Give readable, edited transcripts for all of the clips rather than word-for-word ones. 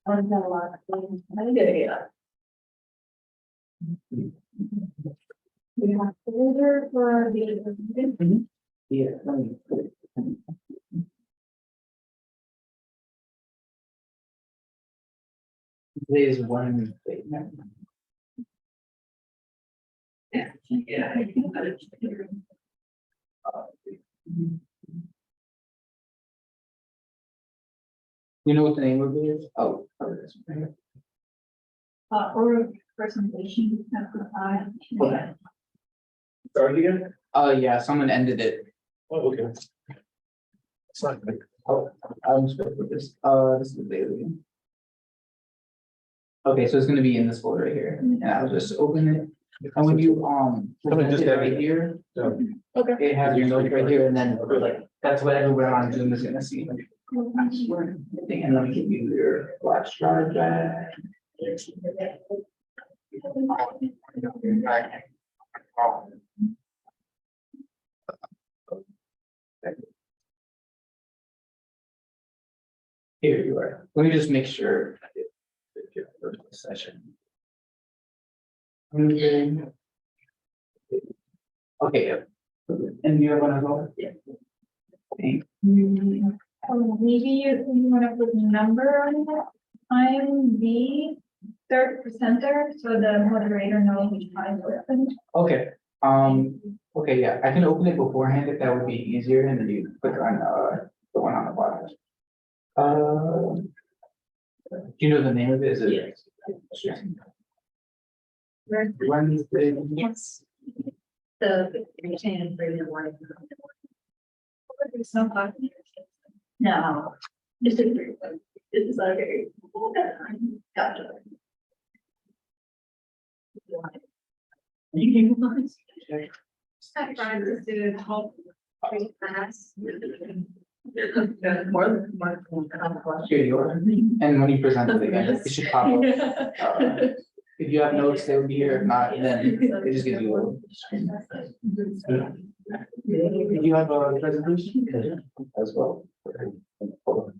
I don't have a lot of things. I didn't get it. We have Boulder for the. Yeah. Let me put it. Today is one. Yeah. I think that it's you know what the name of it is? Oh, this one right here. Or presentation. Okay. Sorry again? Yeah, someone ended it. Oh, okay. It's not big. Oh, I'm just gonna put this, this is the daily. Okay, so it's gonna be in this folder right here, and I'll just open it. And when you, present just it have right it. here, Okay. it has your notes right here, and then like, that's what everyone on Zoom is gonna see. And let me give you your flash drive back. Here you are. Let me just make sure. Session. Okay. Yeah. And you're gonna go? Yeah. Thank you. Maybe you want to put a number on that. I'm the third presenter, so the moderator knows which time we're open. Okay, okay, yeah, I can open it beforehand if that would be easier, and then you click on, the one on the bottom. Do you know the name of it? Is it? Yes. Wednesday? Yes. The retain for the morning. No. This is okay. Gotcha. I tried to do help. Class. Here you are, and when you present it again, it should pop up. If you have notes, they will be here, if not, then it just gives you a. Did you have a presentation as well?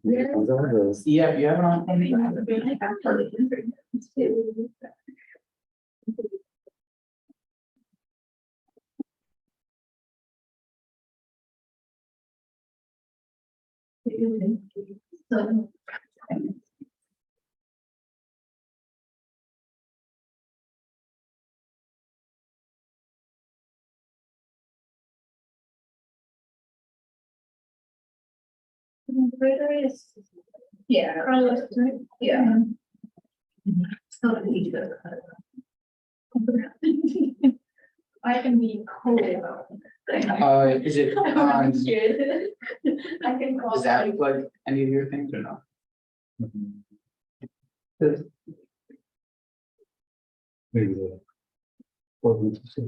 Yeah, if you have it on. So. Yeah, Carlos, yeah. I can be cool. Is it on, I can call. does that look like any of your things or no? Maybe the. What would you say?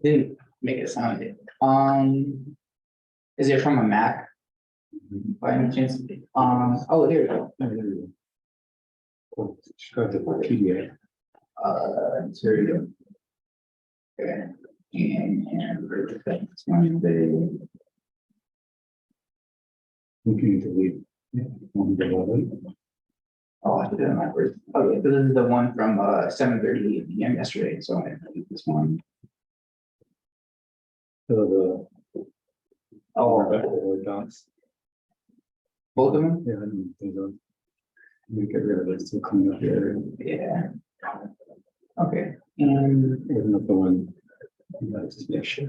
Didn't make it sound it. Is it from a Mac by any chance? Oh, there we go. Oh, there you go. Oh, it's got the PDF. Here we go. Okay. And it's Monday. We can delete. Yeah, on the bottom. Oh, I did it on my first. Okay, so this is the one from 7:30 PM yesterday, so I delete this one. So Oh, the docs. both of them? Yeah, I don't think so. We get rid of it, still coming up here. Yeah. Okay, and Open up the one. Just make sure.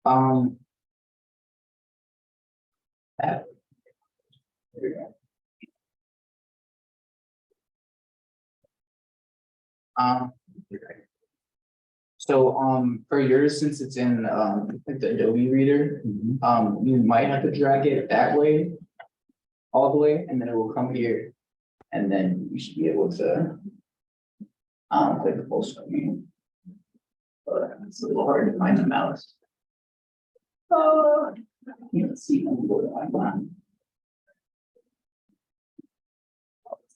Um. There we go. So, for yours, since it's in, like the Adobe Reader, you might have to drag it that way. All the way, and then it will come here, and then you should be able to. Click the full screen. But it's a little hard to find the mouse. Oh, let's see. Let me go to my one.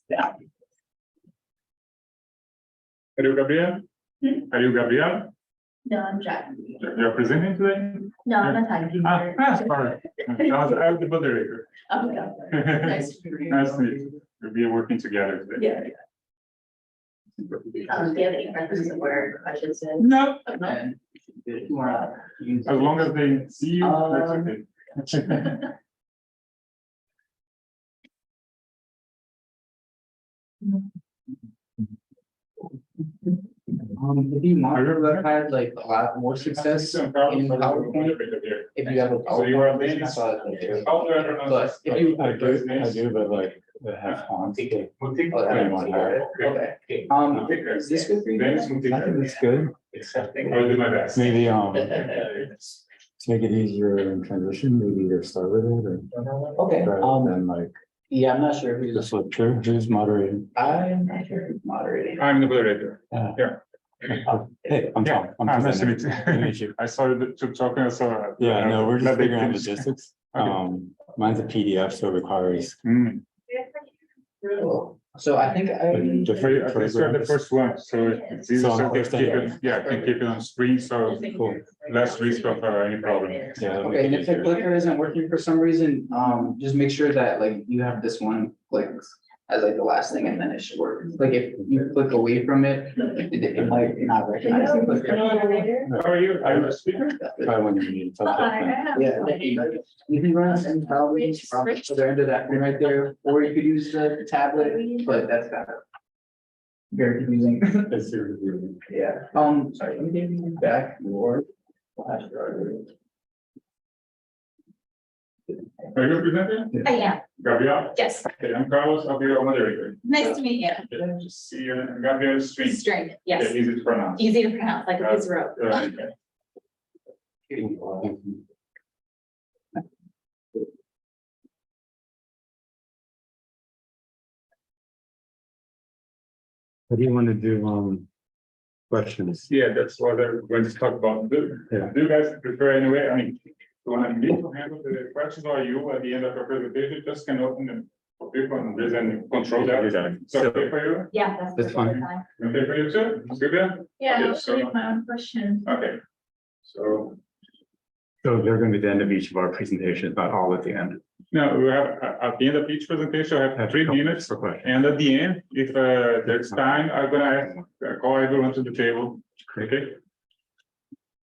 Yeah. Are you Gabrielle? Are you Gabrielle? No, I'm Jack. You're presenting today? No, I'm not talking. Sorry. I'm the moderator. Nice to meet you. Nice to meet you. We'll be working together today. Yeah. Do you have any preference of where questions in? No, And if you wanna use. as long as they see you, that's okay. If you monitor that had like a lot more success in PowerPoint, if you have a So you are PowerPoint, Denis? that's all it is. But if you- I do, but like, they have fonts. Oh, that- Okay, is this good for you? Denis I think Muthike. it's good. I'll do my best. Maybe, to make it easier in transition, maybe either start with it or. Okay, Then like, yeah, I'm not sure who's, just flip through, who's moderating. I'm not sure who's moderating. I'm the moderator. Hey, I'm Tom. I'm Nice to presenting. meet Nice to meet you. you. I saw the two talking, so. Yeah, no, we're just let them figuring out finish. logistics. Okay. Mine's a PDF, so it requires. Mm. Cool. So I think I. For you, I think you're the first one, so it's easy, So so I'm keep first anyway. it, yeah, I can keep it on screen, so Cool. less risk of any problem. Yeah. that'll Okay, and make if it the easier. clicker isn't working for some reason, just make sure that like you have this one clicked as like the last thing and then it should work. Like if you click away from it, it might not recognize the clicker. How are you? Are you a speaker? Try when you need. It's up to them. Yeah. You can run and probably from the other end of that one right there, or you could use the tablet, but that's kind of very confusing. It's serious. Yeah, sorry, let me give you back your flash drive. Are you a presenter? I am, Gabrielle? yes. Okay, I'm Carlos, I'll be your moderator. Nice to meet you. Okay, just see you, Gabrielle String. String, yes. Okay, easy to pronounce. Easy to pronounce, like a piece of rope. Okay. What do you want to do, questions? Yeah, that's what I'm going to talk about. Do Yeah. you guys prefer anyway? I mean, do you want me to handle the questions or you at the end of the presentation just can open them for people and there's any control that? So okay for you? Yeah, That's that's fine. fine. Okay for you too? Silvia? Yeah, Okay, I'll so- read my own question. Okay. So, So they're going to be the end of each of our presentations, not all at the end. now we have, at the end of each presentation, I have 3 minutes. For questions. And at the end, if there's time, I'm gonna call everyone to the table. Okay?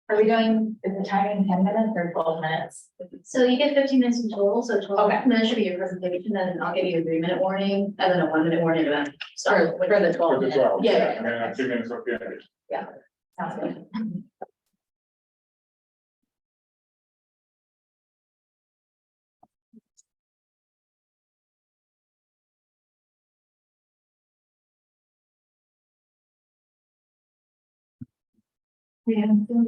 Are we doing, is the timing 10 minutes or 12 minutes? So you get 15 minutes in total, so 12 Okay. minutes should be your presentation, and I'll give you a 3-minute warning, and then a 1-minute warning event. For the 12 For the minutes? 12. Yeah. And 3 minutes of the end. Sounds good. Yeah, I'm doing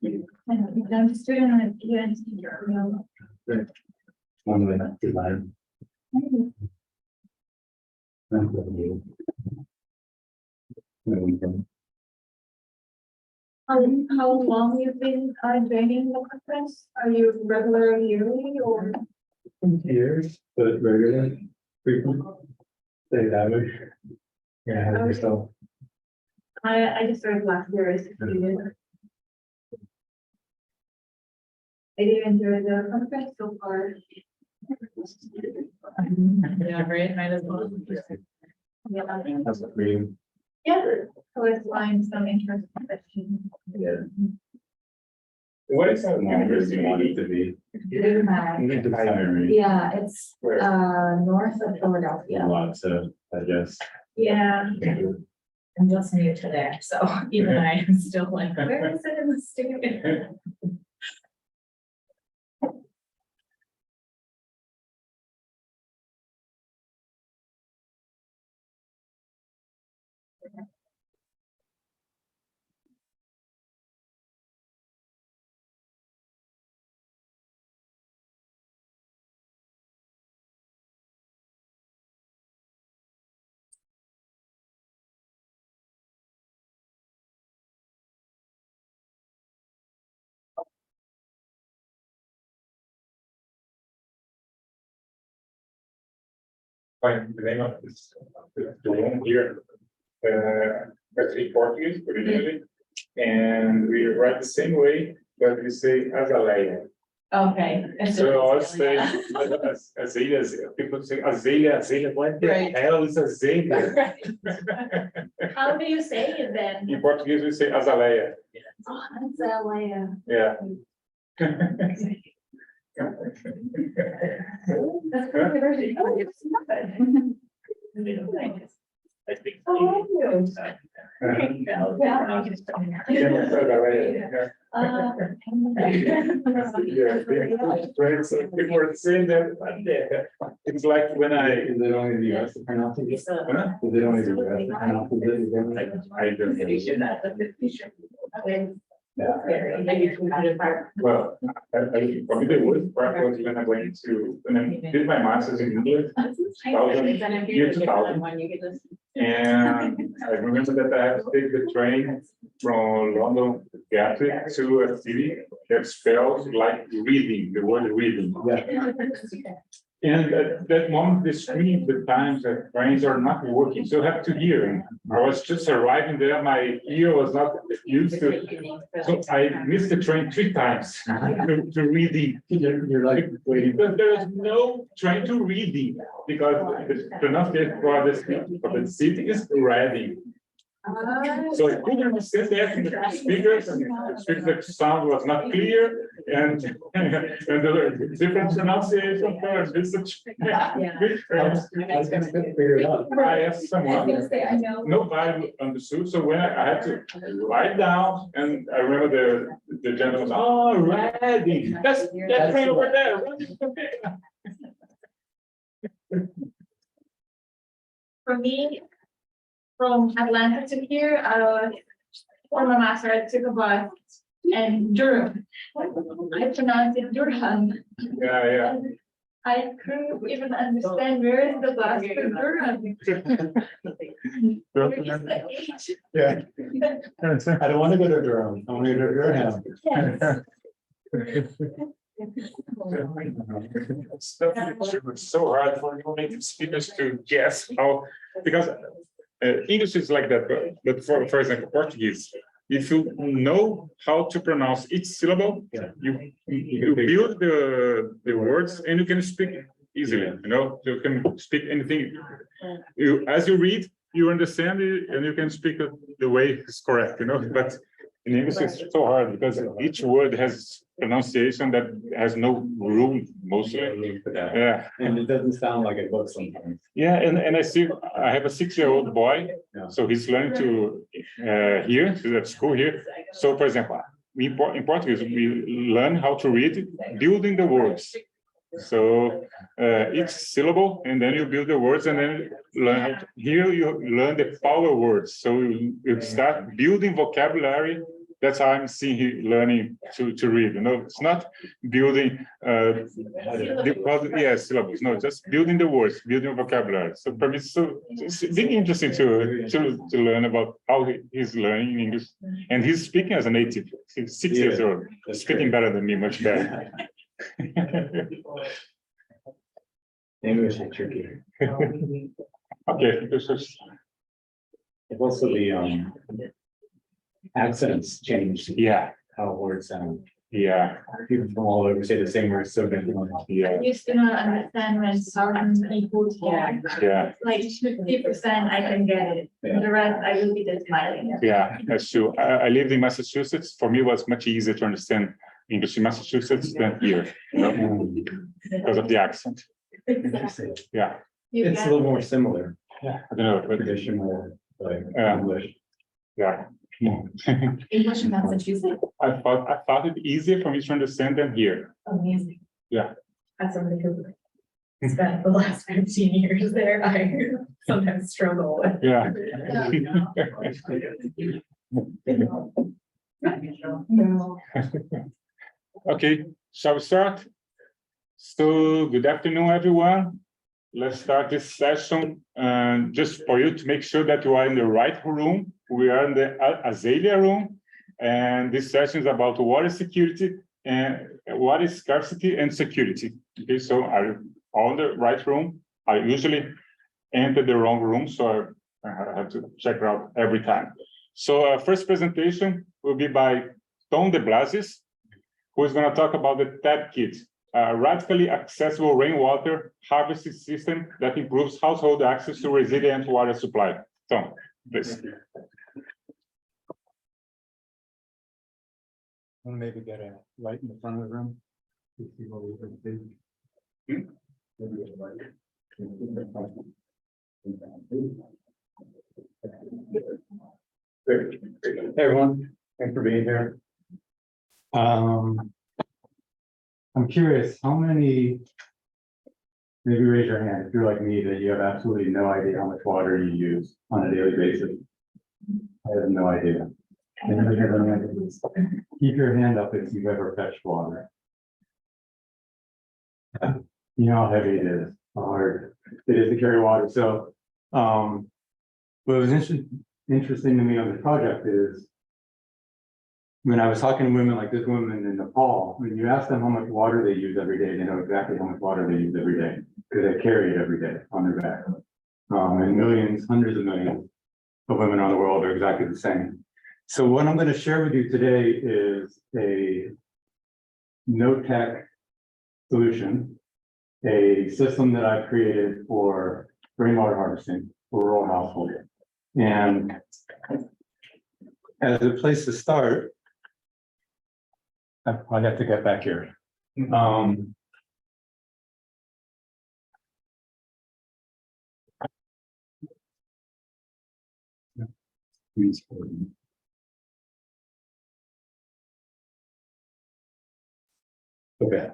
it. I'm just doing it. Yeah, it's- One minute, design. How long you've been joining the conference? Are you regular yearly or? Years, but regular, frequent. Say average. Yeah, have yourself. I just started last year as a student. I did enjoy the conference so far. Yeah, right, might as well. Yeah, That's a free. yeah, so let's find some interesting questions. Yeah. What is that? University wanted to be. Yeah, it's Where? north of Philadelphia. Lots of, I guess. Yeah, I'm just new to there, so even I am still like, where is it in the state? find the name of this, the one here. I speak Portuguese originally, and we write the same way, but we say azaleia. Okay. So I always say azalea, people say azalea, what the Right. hell is azalea? How do you say it then? In Portuguese, we say azaleia, Oh, Azalea. yeah. That's pretty very. Oh, it's not bad. I think. Oh, you. People are saying that, it's like when Is it only the US that pronounces it? Huh? Is it only the US that pronounces it? I don't know. Well, for me, the worst part was when I went to, when I did my master's in English, 2000, year 2000. And I remember that I had to take the train from London Gatwick to a city that spells like reading, the word reading. Yeah. And at that moment, the screen, the times that trains are not working, so I have to hear. I was just arriving there, my ear was not used to, so I missed the train 3 times to reading. You're like waiting. Because there is no train to reading, because the pronunciation for the city is reading. So I couldn't understand that from the speakers, and the speaker sound was not clear, and the different pronunciation for this. I was gonna figure it out. I asked someone, nobody understood, so when I had to write down, and I remember the gentleman was, oh, reading, that's that train over there. For me, from Atlanta to here, for my master, I took a bus and Durham. I pronounced it Durham. Yeah. I couldn't even understand where is the bus to Durham. Where is the H? Yeah. I don't want to go to Durham. I want to go to Durham. Yes. It's so hard for native speakers to guess how, because English is like that, but for example, Portuguese, if you know how to pronounce each syllable, you build the words and you can speak easily, you can speak anything. As you read, you understand it and you can speak the way it's correct, but in English it's so hard because each word has pronunciation that has no rule mostly. Yeah. And it doesn't sound like a book sometimes. Yeah, and I have a 6-year-old boy, Yeah. so he's learning to hear, he's at school here. So for example, in Portuguese, we learn how to read building the words. So each syllable, and then you build the words, and then learn how to, here you learn the power words. So you start building vocabulary. That's how I'm seeing him learning to read. It's not building syllables. No, just building the words, building vocabulary. So for me, it's really interesting to learn about how he's learning in English, and he's speaking as a native. He's 6 years old, speaking better than me, much better. English is tricky. Okay, this is. It's also the accents change Yeah, how words sound. yeah, People from all over say the same words so differently. yeah, I used to not understand when southern people talk. yeah, Like 50% I can get it. Yeah. The rest I will be just smiling. yeah, that's true. I lived in Massachusetts. For me, it was much easier to understand English in Massachusetts than here, because of the accent. Interesting. Yeah, You It's a can- little more similar, I don't know, but traditional, like Yeah. English. yeah. English in Massachusetts. I thought it easier for me to understand than here. Amazing. Yeah. As somebody who spent the last 15 years there, I sometimes struggle with. Yeah. No. Okay, shall we start? So good afternoon, everyone. Let's start this session. Just for you to make sure that you are in the right room. We are in the Azalea room, and this session is about water security and what is scarcity and security. Okay, so are you all in the right room? I usually entered the wrong room, so I have to check it out every time. So first presentation will be by Tom de Blasis, who is going to talk about the TAP kit, a radically accessible rainwater harvesting system that improves household access to resilient water supply. Tom, please. Want to maybe get a light in the front of the room? You see what we can do? Maybe a light. Great. Hey, everyone, thanks for being here. I'm curious, how many, maybe raise your hand if you're like me, that you have absolutely no idea how much water you use on a daily basis. I have no idea. Anybody have any ideas? Keep your hand up if you've ever fetched water. You know how heavy it is, how hard it is to carry water. So, what was interesting to me on this project is when I was talking to women like this woman in Nepal, when you ask them how much water they use every day, they know exactly how much water they use every day because they carry it every day on their back. And millions, hundreds of millions of women around the world are exactly the same. So what I'm going to share with you today is a no-tech solution, a system that I've created for rainwater harvesting for rural households. And as a place to start, I have to get back here. Okay.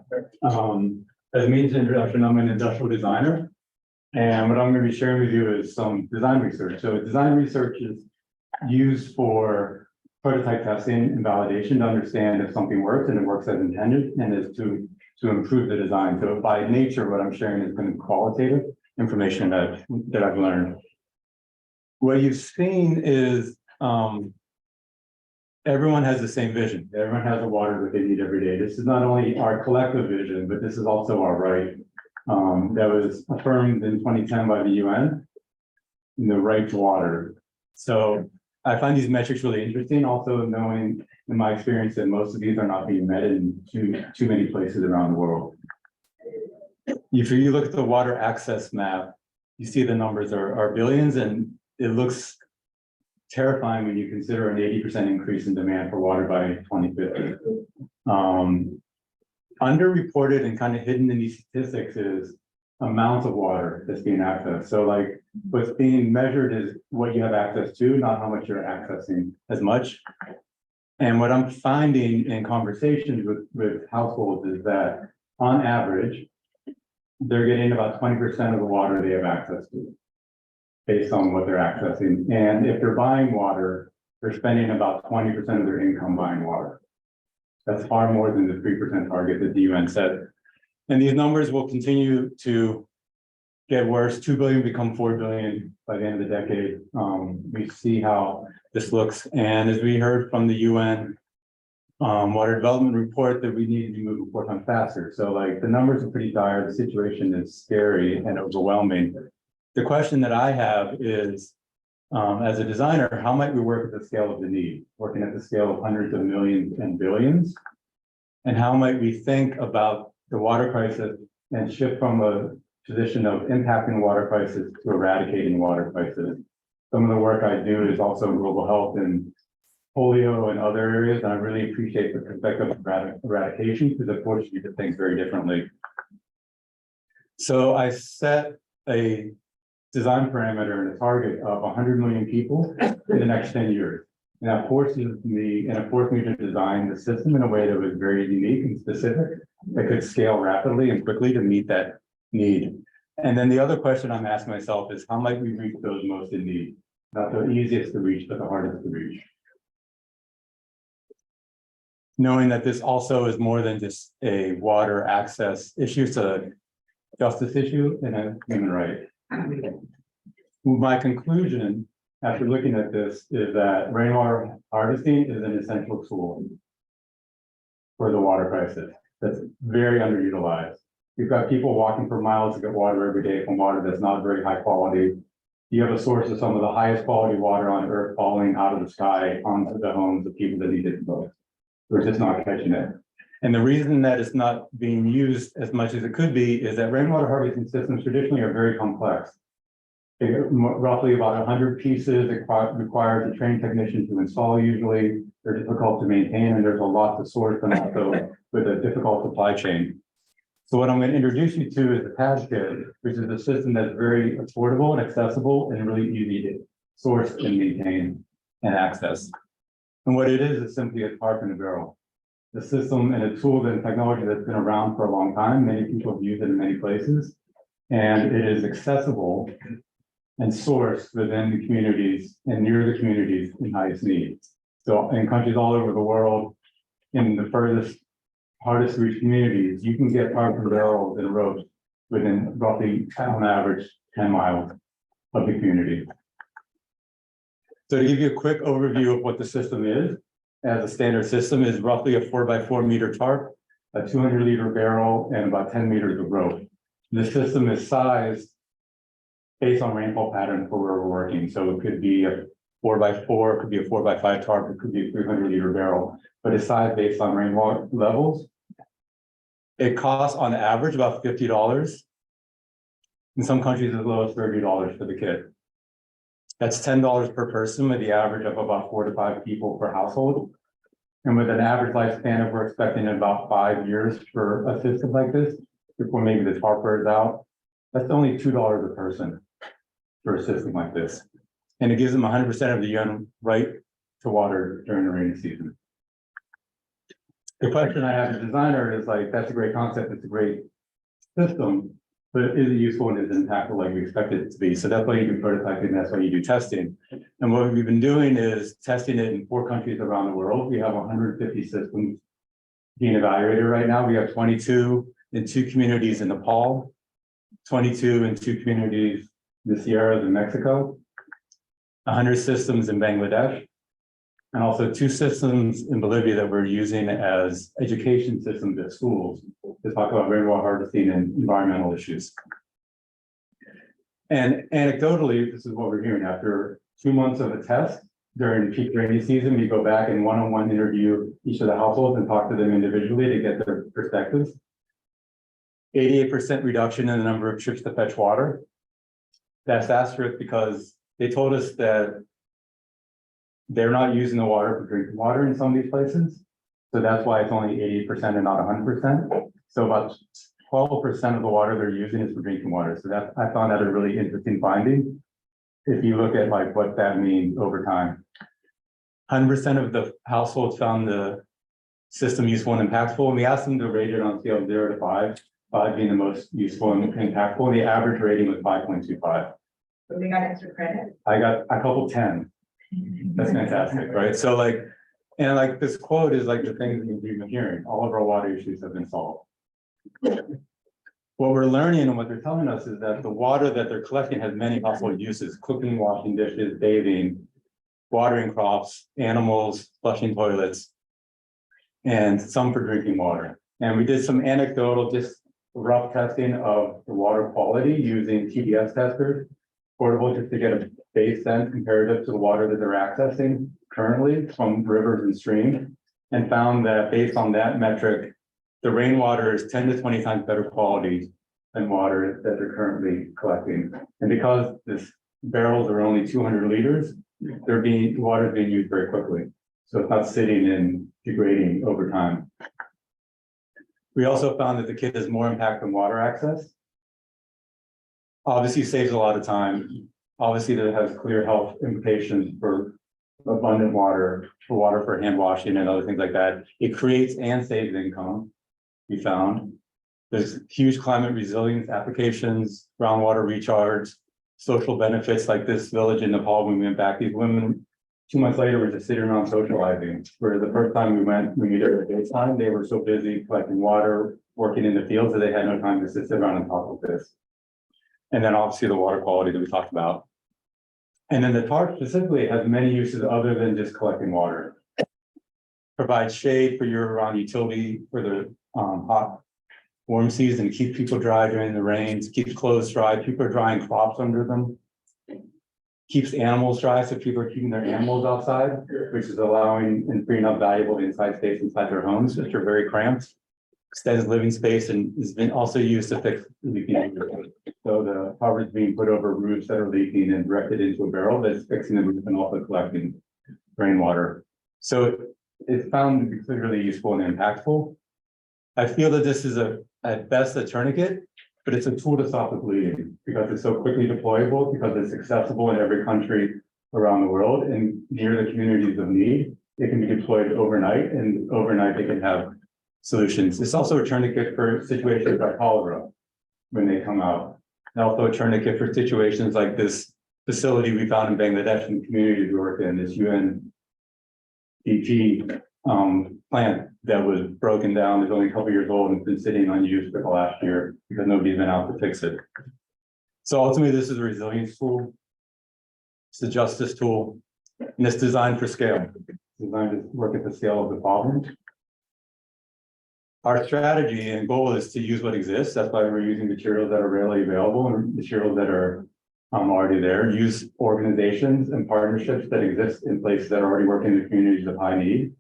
As a means of introduction, I'm an industrial designer. And what I'm going to be sharing with you is some design research. So design research is used for prototype testing and validation to understand if something works and it works as intended, and is to improve the design. So by nature, what I'm sharing is going to be qualitative information that I've learned. What you've seen is everyone has the same vision. Everyone has the water that they need every day. This is not only our collective vision, but this is also our right. That was affirmed in 2010 by the UN, the right to water. So I find these metrics really interesting, also knowing in my experience that most of these are not being met in too many places around the world. If you look at the water access map, you see the numbers are billions, and it looks terrifying when you consider an 80% increase in demand for water by 2050. Underreported and kind of hidden in these statistics is amounts of water that's being accessed. So like what's being measured is what you have access to, not how much you're accessing as much. And what I'm finding in conversations with households is that on average, they're getting about 20% of the water they have access to based on what they're accessing. And if they're buying water, they're spending about 20% of their income buying water. That's far more than the 3% target that the UN set. And these numbers will continue to get worse. 2 billion become 4 billion by the end of the decade. We see how this looks. And as we heard from the UN water development report, that we need to move 4 times faster. So like the numbers are pretty dire. The situation is scary and overwhelming. The question that I have is, as a designer, how might we work at the scale of the need, working at the scale of hundreds of millions and billions? And how might we think about the water crisis and shift from a position of impacting water crisis to eradicating water crisis? Some of the work I do is also global health and polio and other areas, and I really appreciate the perspective of eradication because it forces you to think very differently. So I set a design parameter and a target of 100 million people in the next 10 years. And that forced me to design the system in a way that was very unique and specific, that could scale rapidly and quickly to meet that need. And then the other question I'm asking myself is, how might we reach those most in need? Not the easiest to reach, but the hardest to reach. Knowing that this also is more than just a water access issue, it's a justice issue and a human right. My conclusion after looking at this is that rainwater harvesting is an essential tool for the water crisis that's very underutilized. You've got people walking for miles to get water every day from water that's not very high quality. You have a source of some of the highest quality water on earth falling out of the sky onto the homes of people that need it the most. We're just not catching it. And the reason that it's not being used as much as it could be is that rainwater harvesting systems traditionally are very complex. Roughly about 100 pieces requires a trained technician to install usually. They're difficult to maintain and there's a lot to source and also with a difficult supply chain. So what I'm going to introduce you to is the patch kit, which is a system that's very affordable and accessible and really easy to source and maintain and access. And what it is simply a tarp in a barrel. The system and a tool and technology that's been around for a long time. Many people have used it in many places, and it is accessible and sourced within the communities and near the communities in highest need. So in countries all over the world, in the furthest, hardest to reach communities, you can get tarp and barrels and ropes within roughly, on average, 10 miles of the community. So to give you a quick overview of what the system is, as a standard system is roughly a 4x4 meter tarp, a 200-liter barrel, and about 10 meters of rope. The system is sized based on rainfall pattern for where we're working. So it could be a 4x4, it could be a 4x5 tarp, it could be a 300-liter barrel, but it's sized based on rainwater levels. It costs on average about $50. In some countries, as low as $30 for the kit. That's $10 per person with the average of about 4 to 5 people per household. And with an average lifespan of we're expecting about 5 years for a system like this, before maybe the tarp wears out, that's only $2 a person for a system like this. And it gives them 100% of the UN right to water during the rainy season. The question I have as a designer is like, that's a great concept, it's a great system, but is it useful and is it impactful like we expect it to be? So that's why you do prototyping, that's why you do testing. And what we've been doing is testing it in 4 countries around the world. We have 150 systems being evaluated right now. We have 22 in 2 communities in Nepal, 22 in 2 communities in the Sierras in Mexico, 100 systems in Bangladesh, and also 2 systems in Bolivia that we're using as education systems at schools to talk about rainwater harvesting and environmental issues. And anecdotally, this is what we're hearing after 2 months of a test during peak rainy season, we go back and one-on-one interview each of the households and talk to them individually to get their perspectives. 88% reduction in the number of trips to fetch water. That's asterisk because they told us that they're not using the water for drinking water in some of these places. So that's why it's only 80% and not 100%. So about 12% of the water they're using is for drinking water. So that I found that a really interesting finding. If you look at like what that means over time. 100% of the households found the system useful and impactful. And we asked them to rate it on a scale of 0 to 5, 5 being the most useful and impactful. And the average rating was 5.25. So they got extra credit. I got a couple 10. That's fantastic, right? So like, and like this quote is like the things that we've been hearing. All of our water issues have been solved. What we're learning and what they're telling us is that the water that they're collecting has many household uses: cooking, washing dishes, bathing, watering crops, animals, flushing toilets, and some for drinking water. And we did some anecdotal, just rough testing of the water quality using TDS testers, portable, just to get a base sense comparative to the water that they're accessing currently from rivers and streams, and found that based on that metric, the rainwater is 10 to 20 times better quality than water that they're currently collecting. And because this barrels are only 200 liters, water is being used very quickly. So it's not sitting and degrading over time. We also found that the kit has more impact on water access. Obviously saves a lot of time. Obviously that has clear health implications for abundant water, for hand washing and other things like that. It creates and saves income, we found. There's huge climate resilience applications, groundwater recharge, social benefits like this village in Nepal when we went back. These women, 2 months later, were just sitting around socializing. Where the first time we went, we meet every daytime, they were so busy collecting water, working in the fields that they had no time to sit around and talk with this. And then obviously the water quality that we talked about. And then the tarp specifically has many uses other than just collecting water. Provides shade for year-round utility for the hot warm season, keep people dry during the rains, keeps clothes dry, people are drying crops under them. Keeps animals dry, so people are keeping their animals outside, which is allowing and freeing up valuable inside space inside their homes, which are very cramped. Extends living space and has been also used to fix leaking. So the power is being put over roofs that are leaking and directed into a barrel that's fixing the roof and also collecting rainwater. So it's found to be clearly useful and impactful. I feel that this is at best a tourniquet, but it's a tool to stop the bleeding because it's so quickly deployable, because it's accessible in every country around the world and near the communities of need. It can be deployed overnight, and overnight they can have solutions. It's also a tourniquet for situations like cholera when they come out. And also a tourniquet for situations like this facility we found in Bangladesh and communities we work in, this UNDP plant that was broken down. It's only a couple years old and it's been sitting unused for the last year because nobody's been out to fix it. So ultimately, this is a resilience tool. It's a justice tool, and it's designed for scale. It's designed to work at the scale of the problem. Our strategy and goal is to use what exists. That's why we're using materials that are readily available and materials that are already there. Use organizations and partnerships that exist in places that are already working in the communities of high need.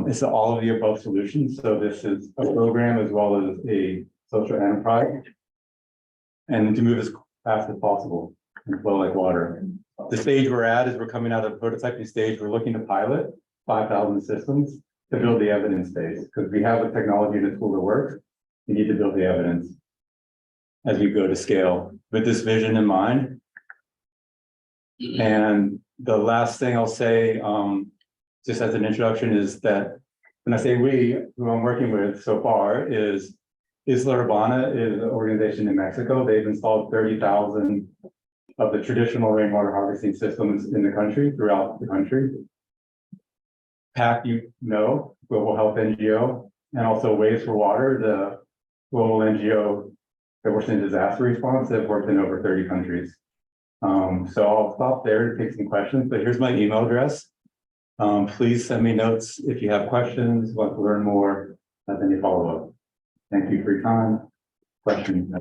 It's all of the above solutions. So this is a program as well as a social enterprise, and to move as fast as possible and flow like water. The stage we're at is we're coming out of the prototyping stage. We're looking to pilot 5,000 systems to build the evidence base, because we have the technology and the tool that works. We need to build the evidence as we go to scale with this vision in mind. And the last thing I'll say, just as an introduction, is that when I say we, who I'm working with so far is Isla Urbana, is an organization in Mexico. They've installed 30,000 of the traditional rainwater harvesting systems in the country, throughout the country. PAC, Global Health NGO, and also Waves for Water, the global NGO that works in disaster response, that worked in over 30 countries. So I'll stop there to take some questions, but here's my email address. Please send me notes if you have questions, want to learn more, have any follow-up. Thank you for your time. Questions?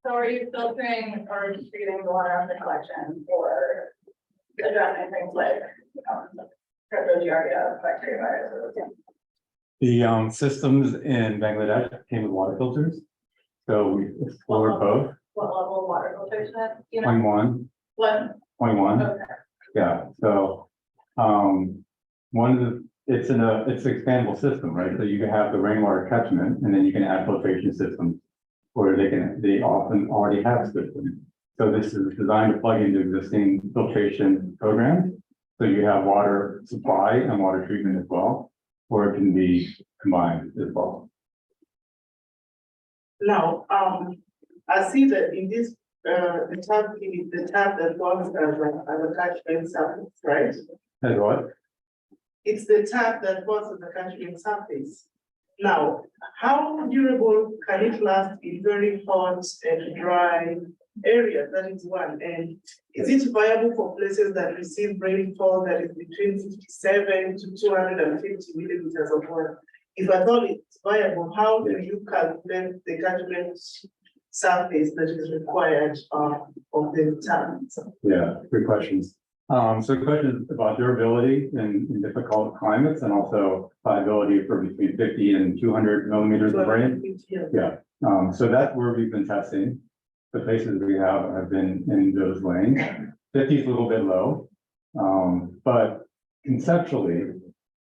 So are you filtering or treating the water out of the collection or addressing things like, Cryptogiardia, bacteria viruses? The systems in Bangladesh came with water filters. So we explored both. What level of water filtration? You know, 21, what? 21. Okay. Yeah. So one of the, it's expandable system, right? So you can have the rainwater catchment, and then you can add filtration systems, or they often already have systems. So this is designed to plug into existing filtration programs. So you have water supply and water treatment as well, or it can be combined as well. Now, I see that in this, the tab that works as a catchment surface, right? As what? It's the tab that works as a catchment surface. Now, how durable can it last in very hot and dry areas? That is one. And is it viable for places that receive rainfall that is between 57 to 250 millimeters of water? If at all it's viable, how do you calculate the catchment surface that is required of the tab? Yeah, good questions. So the question is about durability in difficult climates, and also viability for between 50 and 200 millimeters of rain. Yeah, so that's where we've been testing. The places we have been in those lanes. 50 is a little bit low, but conceptually,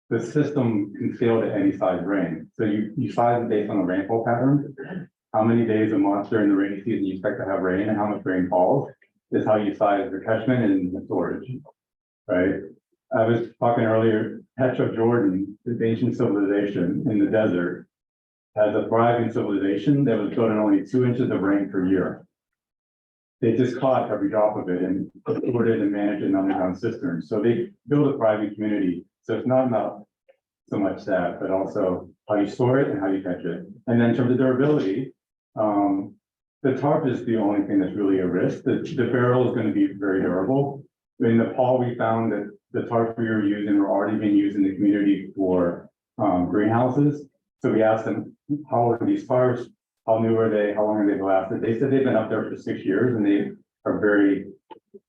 the system can scale to any size rain. So you size it based on the rainfall pattern. How many days a month during the rainy season you expect to have rain, and how much rain falls is how you size the catchment and the storage, right? I was talking earlier, Petra, Jordan, this ancient civilization in the desert, has a thriving civilization that was built on only 2 inches of rain per year. They just caught every drop of it and stored it and managed it in underground cisterns. So they built a thriving community. So it's not about so much that, but also how you store it and how you catch it. And then in terms of durability, the tarp is the only thing that's really a risk. The barrel is going to be very durable. In Nepal, we found that the tarps we were using were already being used in the community for greenhouses. So we asked them, how old are these tarps? How new are they? How long are they lasted? They said they've been up there for 6 years and they are very,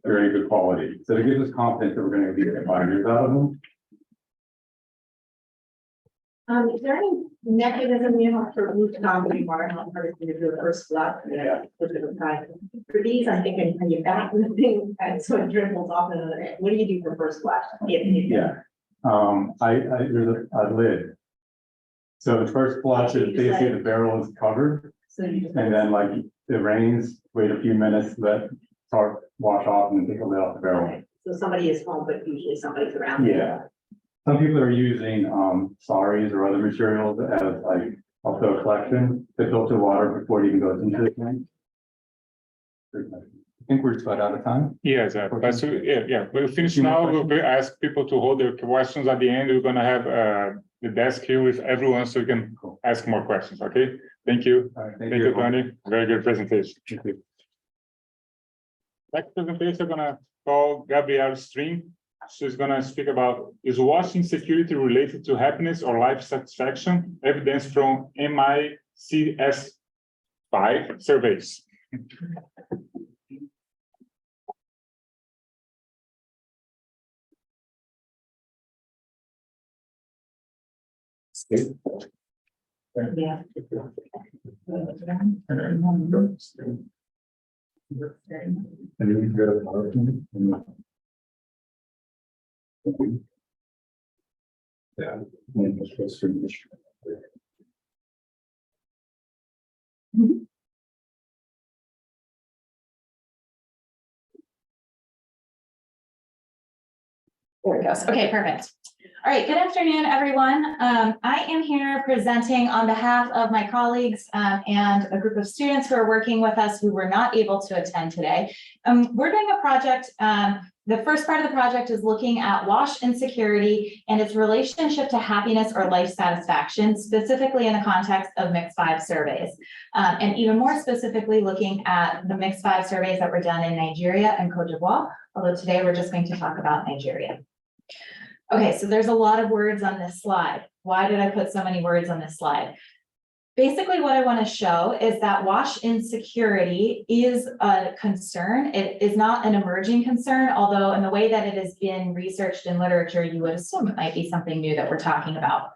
very good quality. So it gives us confidence that we're going to get 5 years out of them. Is there any mechanism you have for root dominating water, not part of the first flood? Yeah. For these, I'm thinking, when you back the thing, and so it dribbles off another end. What do you do for first flash? Yeah. There's a lid. So the first flush is basically the barrel is covered. So you just. And then like it rains, wait a few minutes, let tarp wash off and then take the lid off the barrel. So somebody is home, but usually somebody's around. Yeah. Some people are using saris or other materials as like also a collection to filter water before it even goes into the tank. I think we're just about out of time. Yes, so, yeah, we'll finish now. We'll ask people to hold their questions at the end. We're gonna have the desk here with everyone so you can ask more questions, okay? Thank you. All right, Thank you, Tony. Very good presentation. Next presentation, I'm gonna call Gabrielle String. She's gonna speak about, is water insecurity related to happiness or life satisfaction? Evidence from MICS5 surveys. Yeah. Yeah. There it goes. Okay, perfect. All right, good afternoon, everyone. I am here presenting on behalf of my colleagues and a group of students who are working with us who were not able to attend today. We're doing a project. The first part of the project is looking at wash insecurity and its relationship to happiness or life satisfaction, specifically in the context of MICS5 surveys. And even more specifically, looking at the MICS5 surveys that were done in Nigeria and Cote d'Ivoire, although today we're just going to talk about Nigeria. Okay, so there's a lot of words on this slide. Why did I put so many words on this slide? Basically, what I want to show is that wash insecurity is a concern. It is not an emerging concern, although in the way that it has been researched in literature, you would assume it might be something new that we're talking about.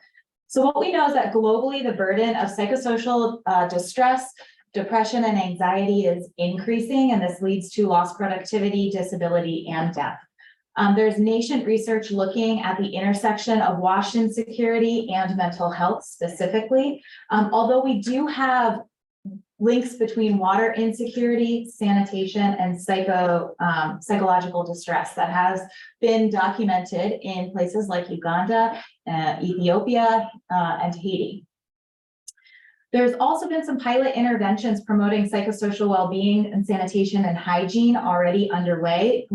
So what we know is that globally, the burden of psychosocial distress, depression, and anxiety is increasing, and this leads to lost productivity, disability, and death. There's nascent research looking at the intersection of wash insecurity and mental health specifically. Although we do have links between water insecurity, sanitation, and psychological distress that has been documented in places like Uganda, Ethiopia, and Haiti. There's also been some pilot interventions promoting psychosocial well-being and sanitation and hygiene already underway,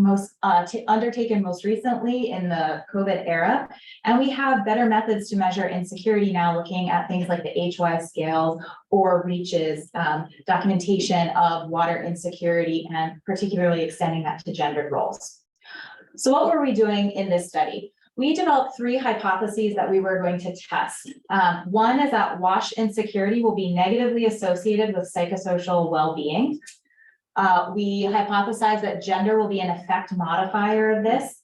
undertaken most recently in the COVID era. And we have better methods to measure insecurity now, looking at things like the HY scale or REACH's documentation of water insecurity, and particularly extending that to gendered roles. So what were we doing in this study? We developed 3 hypotheses that we were going to test. One is that wash insecurity will be negatively associated with psychosocial well-being. We hypothesized that gender will be an effect modifier of this,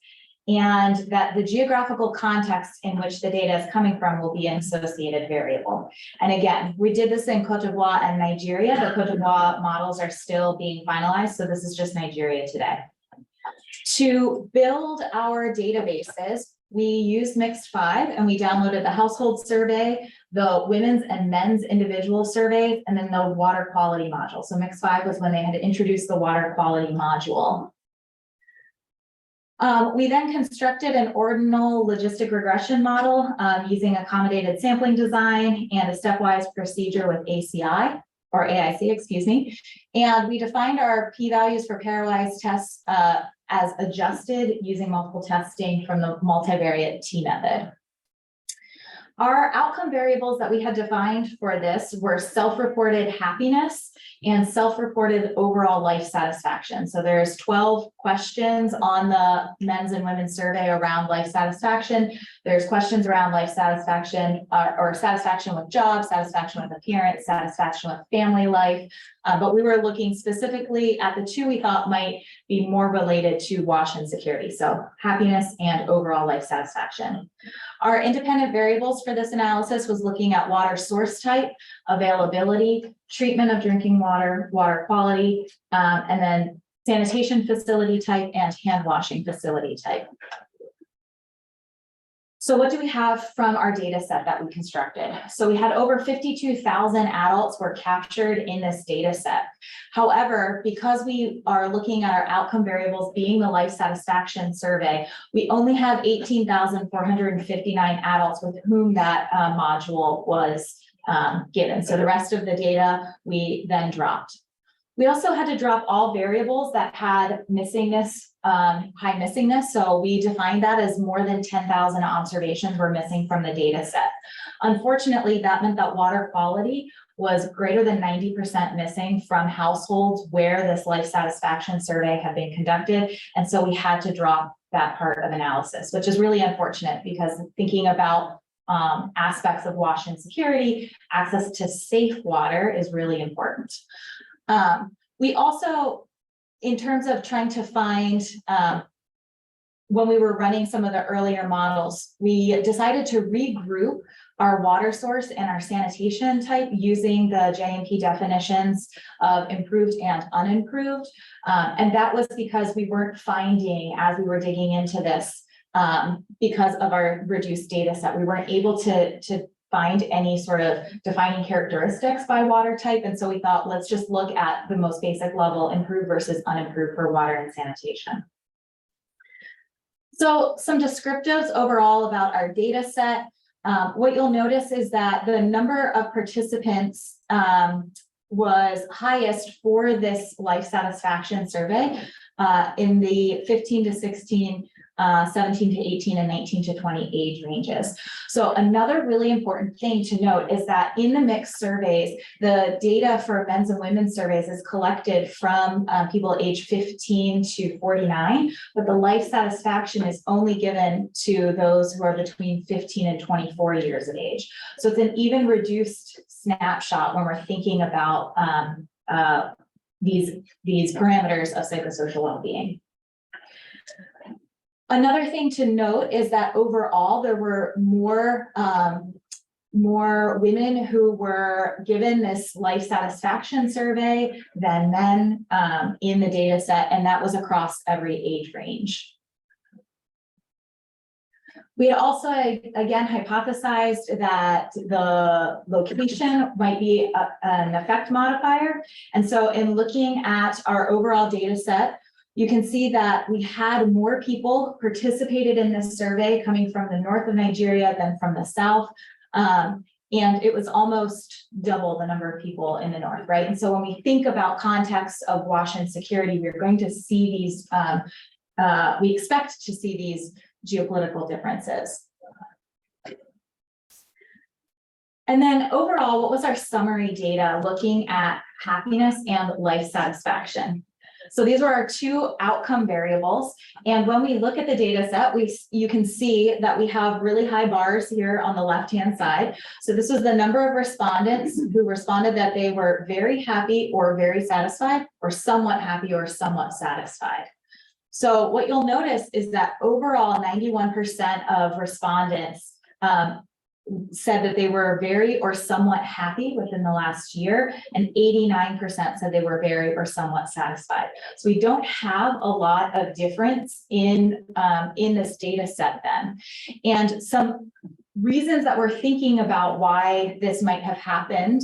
and that the geographical context in which the data is coming from will be an associated variable. And again, we did this in Cote d'Ivoire and Nigeria. The Cote d'Ivoire models are still being finalized, so this is just Nigeria today. To build our databases, we used MICS5 and we downloaded the household survey, the women's and men's individual surveys, and then the water quality module. So MICS5 was when they had introduced the water quality module. We then constructed an ordinal logistic regression model using accommodated sampling design and a stepwise procedure with AIC, excuse me. And we defined our p-values for pairwise tests as adjusted using multiple testing from the multivariate T method. Our outcome variables that we had defined for this were self-reported happiness and self-reported overall life satisfaction. So there's 12 questions on the men's and women's survey around life satisfaction. There's questions around life satisfaction or satisfaction with job, satisfaction with appearance, satisfaction with family life. But we were looking specifically at the two we thought might be more related to wash insecurity. So happiness and overall life satisfaction. Our independent variables for this analysis was looking at water source type, availability, treatment of drinking water, water quality, and then sanitation facility type and hand washing facility type. So what do we have from our data set that we constructed? So we had over 52,000 adults were captured in this data set. However, because we are looking at our outcome variables being the life satisfaction survey, we only have 18,459 adults with whom that module was given. So the rest of the data we then dropped. We also had to drop all variables that had missingness, high missingness. So we defined that as more than 10,000 observations were missing from the data set. Unfortunately, that meant that water quality was greater than 90% missing from households where this life satisfaction survey had been conducted. And so we had to drop that part of analysis, which is really unfortunate because thinking about aspects of wash insecurity, access to safe water is really important. We also, in terms of trying to find, when we were running some of the earlier models, we decided to regroup our water source and our sanitation type using the JMP definitions of improved and unimproved. And that was because we weren't finding, as we were digging into this, because of our reduced data set, we weren't able to find any sort of defining characteristics by water type. And so we thought, let's just look at the most basic level, improved versus unimproved for water and sanitation. So some descriptives overall about our data set. What you'll notice is that the number of participants was highest for this life satisfaction survey in the 15 to 16, 17 to 18, and 19 to 20 age ranges. So another really important thing to note is that in the mixed surveys, the data for men's and women's surveys is collected from people aged 15 to 49, but the life satisfaction is only given to those who are between 15 and 24 years of age. So it's an even reduced snapshot when we're thinking about these parameters of psychosocial well-being. Another thing to note is that overall there were more women who were given this life satisfaction survey than men in the data set, and that was across every age range. We had also, again, hypothesized that the location might be an effect modifier. And so in looking at our overall data set, you can see that we had more people participated in this survey coming from the north of Nigeria than from the south. And it was almost double the number of people in the north, right? And so when we think about context of wash insecurity, we're going to see these, we expect to see these geopolitical differences. And then overall, what was our summary data looking at happiness and life satisfaction? So these were our two outcome variables. And when we look at the data set, you can see that we have really high bars here on the left-hand side. So this was the number of respondents who responded that they were very happy or very satisfied, or somewhat happy or somewhat satisfied. So what you'll notice is that overall 91% of respondents said that they were very or somewhat happy within the last year, and 89% said they were very or somewhat satisfied. So we don't have a lot of difference in this data set then. And some reasons that we're thinking about why this might have happened,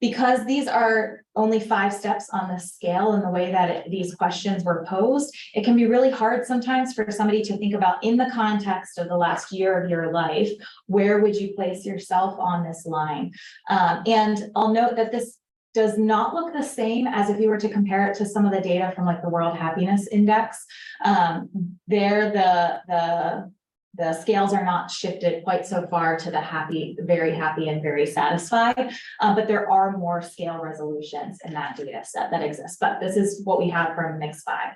because these are only 5 steps on the scale in the way that these questions were posed, it can be really hard sometimes for somebody to think about, in the context of the last year of your life, where would you place yourself on this line? And I'll note that this does not look the same as if you were to compare it to some of the data from like the World Happiness Index. There, the scales are not shifted quite so far to the happy, very happy and very satisfied. But there are more scale resolutions in that data set that exists, but this is what we have from Mix 5.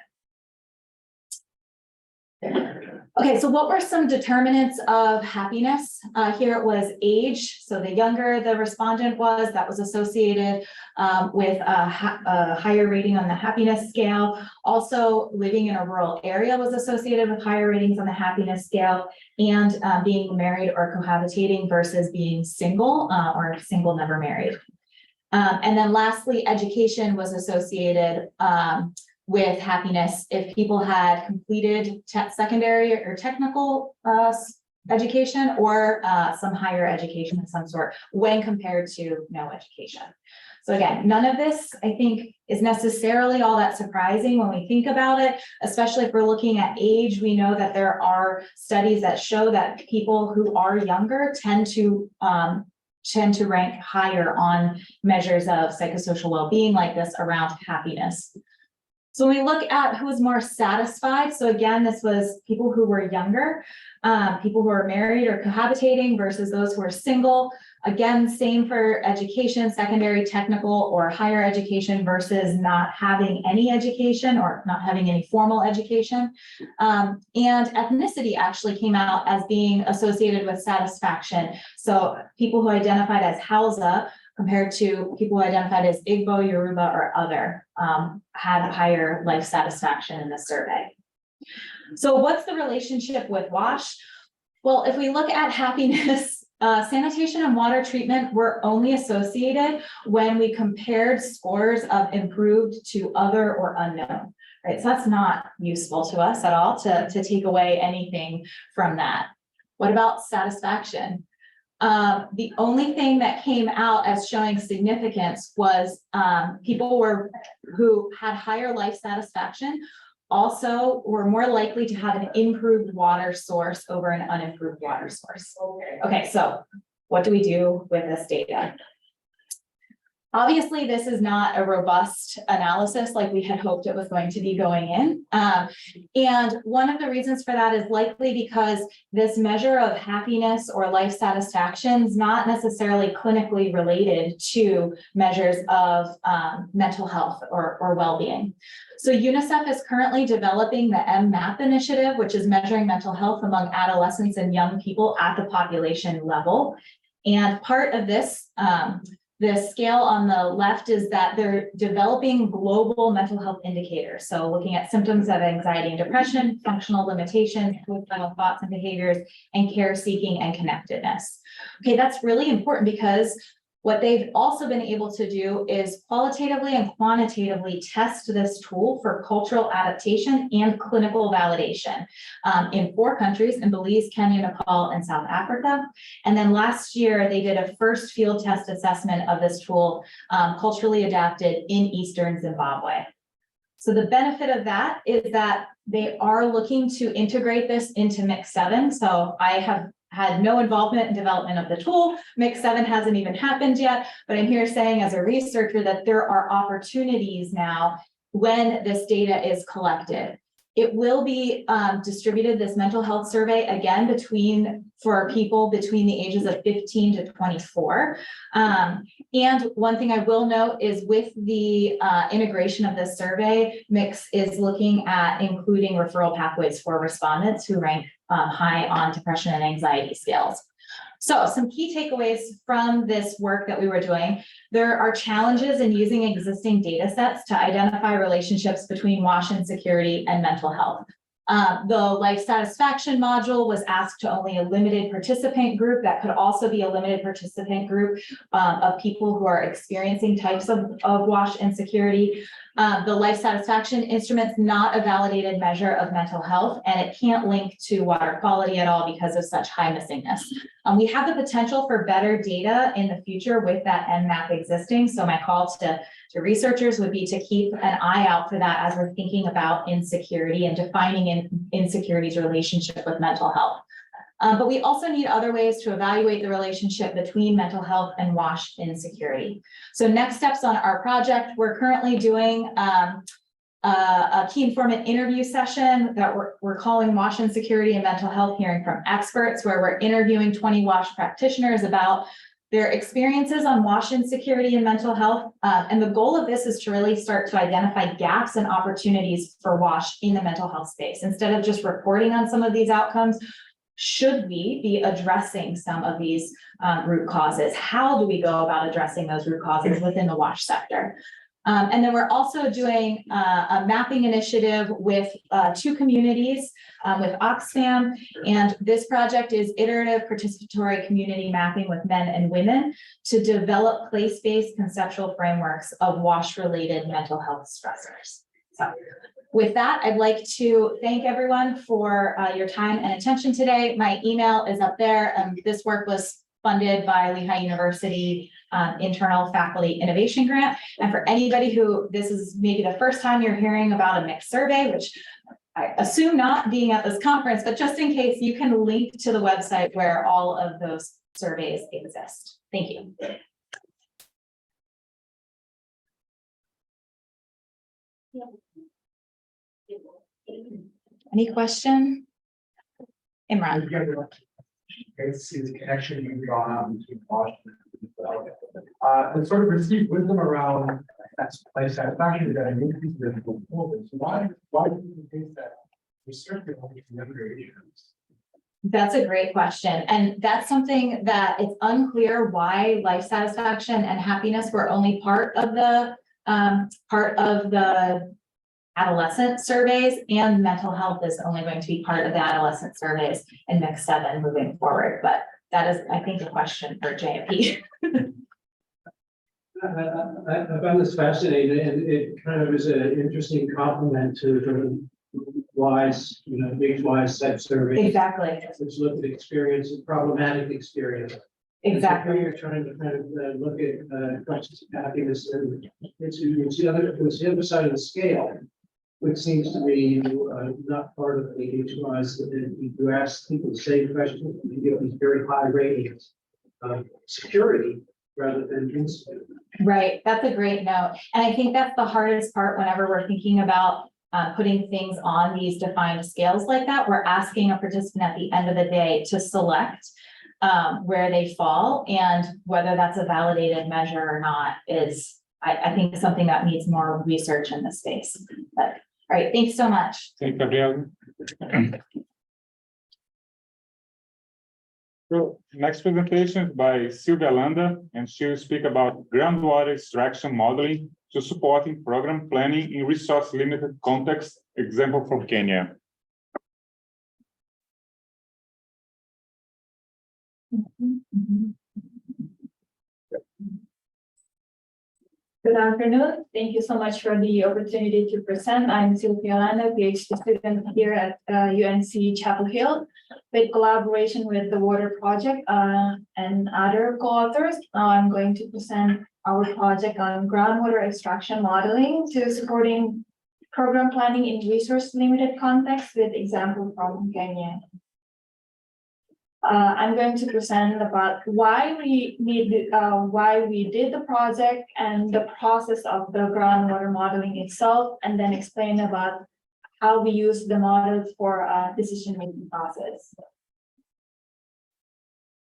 Okay, so what were some determinants of happiness? Here it was age. So the younger the respondent was, that was associated with a higher rating on the happiness scale. Also, living in a rural area was associated with higher ratings on the happiness scale, and being married or cohabitating versus being single or single, never married. And then lastly, education was associated with happiness if people had completed secondary or technical education or some higher education of some sort when compared to no education. So again, none of this, I think, is necessarily all that surprising when we think about it, especially if we're looking at age. We know that there are studies that show that people who are younger tend to rank higher on measures of psychosocial well-being like this around happiness. So when we look at who was more satisfied, so again, this was people who were younger, people who are married or cohabitating versus those who are single. Again, same for education, secondary, technical, or higher education versus not having any education or not having any formal education. And ethnicity actually came out as being associated with satisfaction. So people who identified as Hausa compared to people who identified as Igbo, Yoruba, or other had higher life satisfaction in the survey. So what's the relationship with WASH? Well, if we look at happiness, sanitation and water treatment were only associated when we compared scores of improved to other or unknown, right? So that's not useful to us at all to take away anything from that. What about satisfaction? The only thing that came out as showing significance was people who had higher life satisfaction also were more likely to have an improved water source over an unimproved water source. Okay, so what do we do with this data? Obviously, this is not a robust analysis like we had hoped it was going to be going in. And one of the reasons for that is likely because this measure of happiness or life satisfaction is not necessarily clinically related to measures of mental health or well-being. So UNICEF is currently developing the MMAP initiative, which is measuring mental health among adolescents and young people at the population level. And part of this, the scale on the left is that they're developing global mental health indicators. So looking at symptoms of anxiety and depression, functional limitations, suicidal thoughts and behaviors, and care seeking and connectedness. Okay, that's really important because what they've also been able to do is qualitatively and quantitatively test this tool for cultural adaptation and clinical validation in 4 countries, in Belize, Kenya, Nepal, and South Africa. And then last year, they did a first field test assessment of this tool, culturally adapted in Eastern Zimbabwe. So the benefit of that is that they are looking to integrate this into Mix 7. So I have had no involvement in development of the tool. Mix 7 hasn't even happened yet, but I'm here saying as a researcher that there are opportunities now when this data is collected. It will be distributed, this mental health survey, again, for people between the ages of 15 to 24. And one thing I will note is with the integration of this survey, Mix is looking at including referral pathways for respondents who rank high on depression and anxiety scales. So some key takeaways from this work that we were doing. There are challenges in using existing data sets to identify relationships between WASH insecurity and mental health. The life satisfaction module was asked to only a limited participant group. That could also be a limited participant group of people who are experiencing types of WASH insecurity. The life satisfaction instrument's not a validated measure of mental health, and it can't link to water quality at all because of such high missingness. We have the potential for better data in the future with that MMAP existing. So my call to researchers would be to keep an eye out for that as we're thinking about insecurity and defining insecurity's relationship with mental health. But we also need other ways to evaluate the relationship between mental health and WASH insecurity. So next steps on our project, we're currently doing a key informant interview session that we're calling Wash Insecurity and Mental Health, hearing from experts, where we're interviewing 20 WASH practitioners about their experiences on WASH insecurity and mental health. And the goal of this is to really start to identify gaps and opportunities for WASH in the mental health space. Instead of just reporting on some of these outcomes, should we be addressing some of these root causes? How do we go about addressing those root causes within the WASH sector? And then we're also doing a mapping initiative with 2 communities with Oxfam. And this project is iterative participatory community mapping with men and women to develop place-based conceptual frameworks of WASH-related mental health stressors. So with that, I'd like to thank everyone for your time and attention today. My email is up there. This work was funded by Lehigh University internal faculty innovation grant. And for anybody who this is maybe the first time you're hearing about a mixed survey, which I assume not being at this conference, but just in case, you can link to the website where all of those surveys exist. Thank you. Any question? Imran. See the connection being drawn out between Washington and sort of received wisdom around that's place satisfaction that an increase in the so why do you think that we certainly only from younger Asians? That's a great question. And that's something that it's unclear why life satisfaction and happiness were only part of the adolescent surveys, and mental health is only going to be part of the adolescent surveys in Mix 7 moving forward. But that is, I think, a question for JP. I found this fascinating, and it kind of is an interesting complement to the WISE, big WISE set survey. Exactly. Which look at experience and problematic experience. Exactly. And so you're trying to kind of look at questions of happiness, and it's the other side of the scale, which seems to be not part of the HWISE. You ask people the same questions, you get these very high ratings of security rather than insecurity. Right, that's a great note. And I think that's the hardest part whenever we're thinking about putting things on these defined scales like that. We're asking a participant at the end of the day to select where they fall, and whether that's a validated measure or not is, I think, something that needs more research in this space. But all right, thanks so much. Thank you, Gabrielle. So next presentation is by Silvia Landa, and she will speak about groundwater extraction modeling to supporting program planning in resource limited context, example from Kenya. Good afternoon. Thank you so much for the opportunity to present. I'm Silvia Landa, PhD student here at UNC Chapel Hill, with collaboration with the Water Project and other co-authors. Now I'm going to present our project on groundwater extraction modeling to supporting program planning in resource limited context with example from Kenya. I'm going to present about why we did the project and the process of the groundwater modeling itself, and then explain about how we use the models for decision-making process.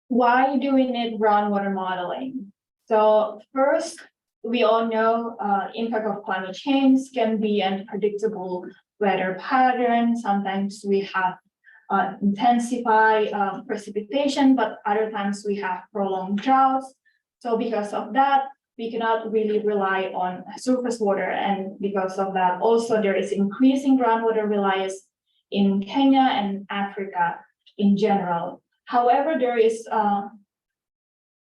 Why do we need groundwater modeling? So first, we all know impact of climate change can be unpredictable weather patterns. Sometimes we have intensify precipitation, but other times we have prolonged droughts. So because of that, we cannot really rely on surface water. And because of that, also there is increasing groundwater reliance in Kenya and Africa in general. However, there is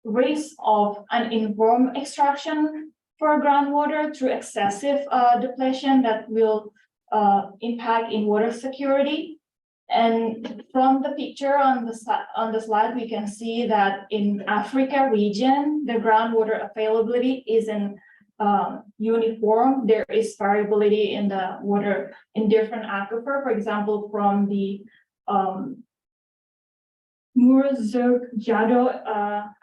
risk of uninformed extraction for groundwater through excessive depletion that will impact in water security. And from the picture on the slide, we can see that in Africa region, the groundwater availability isn't uniform. There is variability in the water in different aquifer. For example, from the Murzuk-Jado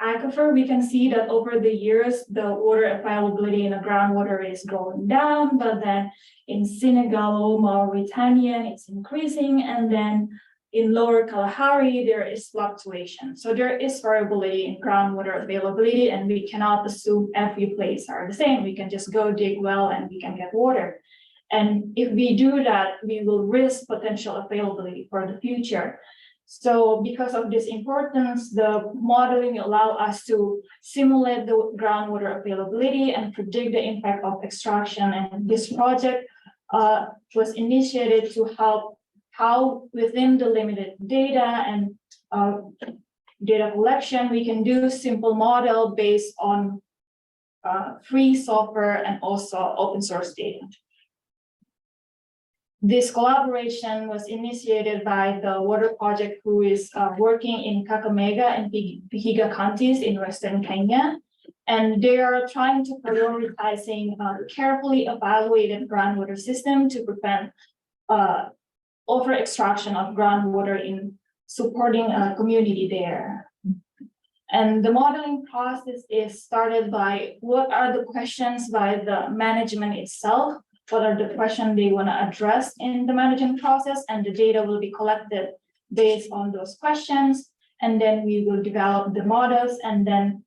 aquifer, we can see that over the years, the water availability in the groundwater is going down, but then in Senegal, Mauritania, it's increasing, and then in Lower Kalahari, there is fluctuation. So there is variability in groundwater availability, and we cannot assume every place are the same. We can just go dig well and we can get water. And if we do that, we will risk potential availability for the future. So because of this importance, the modeling allow us to simulate the groundwater availability and predict the impact of extraction. And this project was initiated to help how within the limited data and data collection, we can do simple model based on free software and also open source data. This collaboration was initiated by the water project who is working in Kakamega and Vihiga counties in Western Kenya. And they are trying to prioritizing carefully evaluated groundwater system to prevent over extraction of groundwater in supporting a community there. And the modeling process is started by what are the questions by the management itself, what are the questions they want to address in the management process, and the data will be collected based on those questions. And then we will develop the models, and then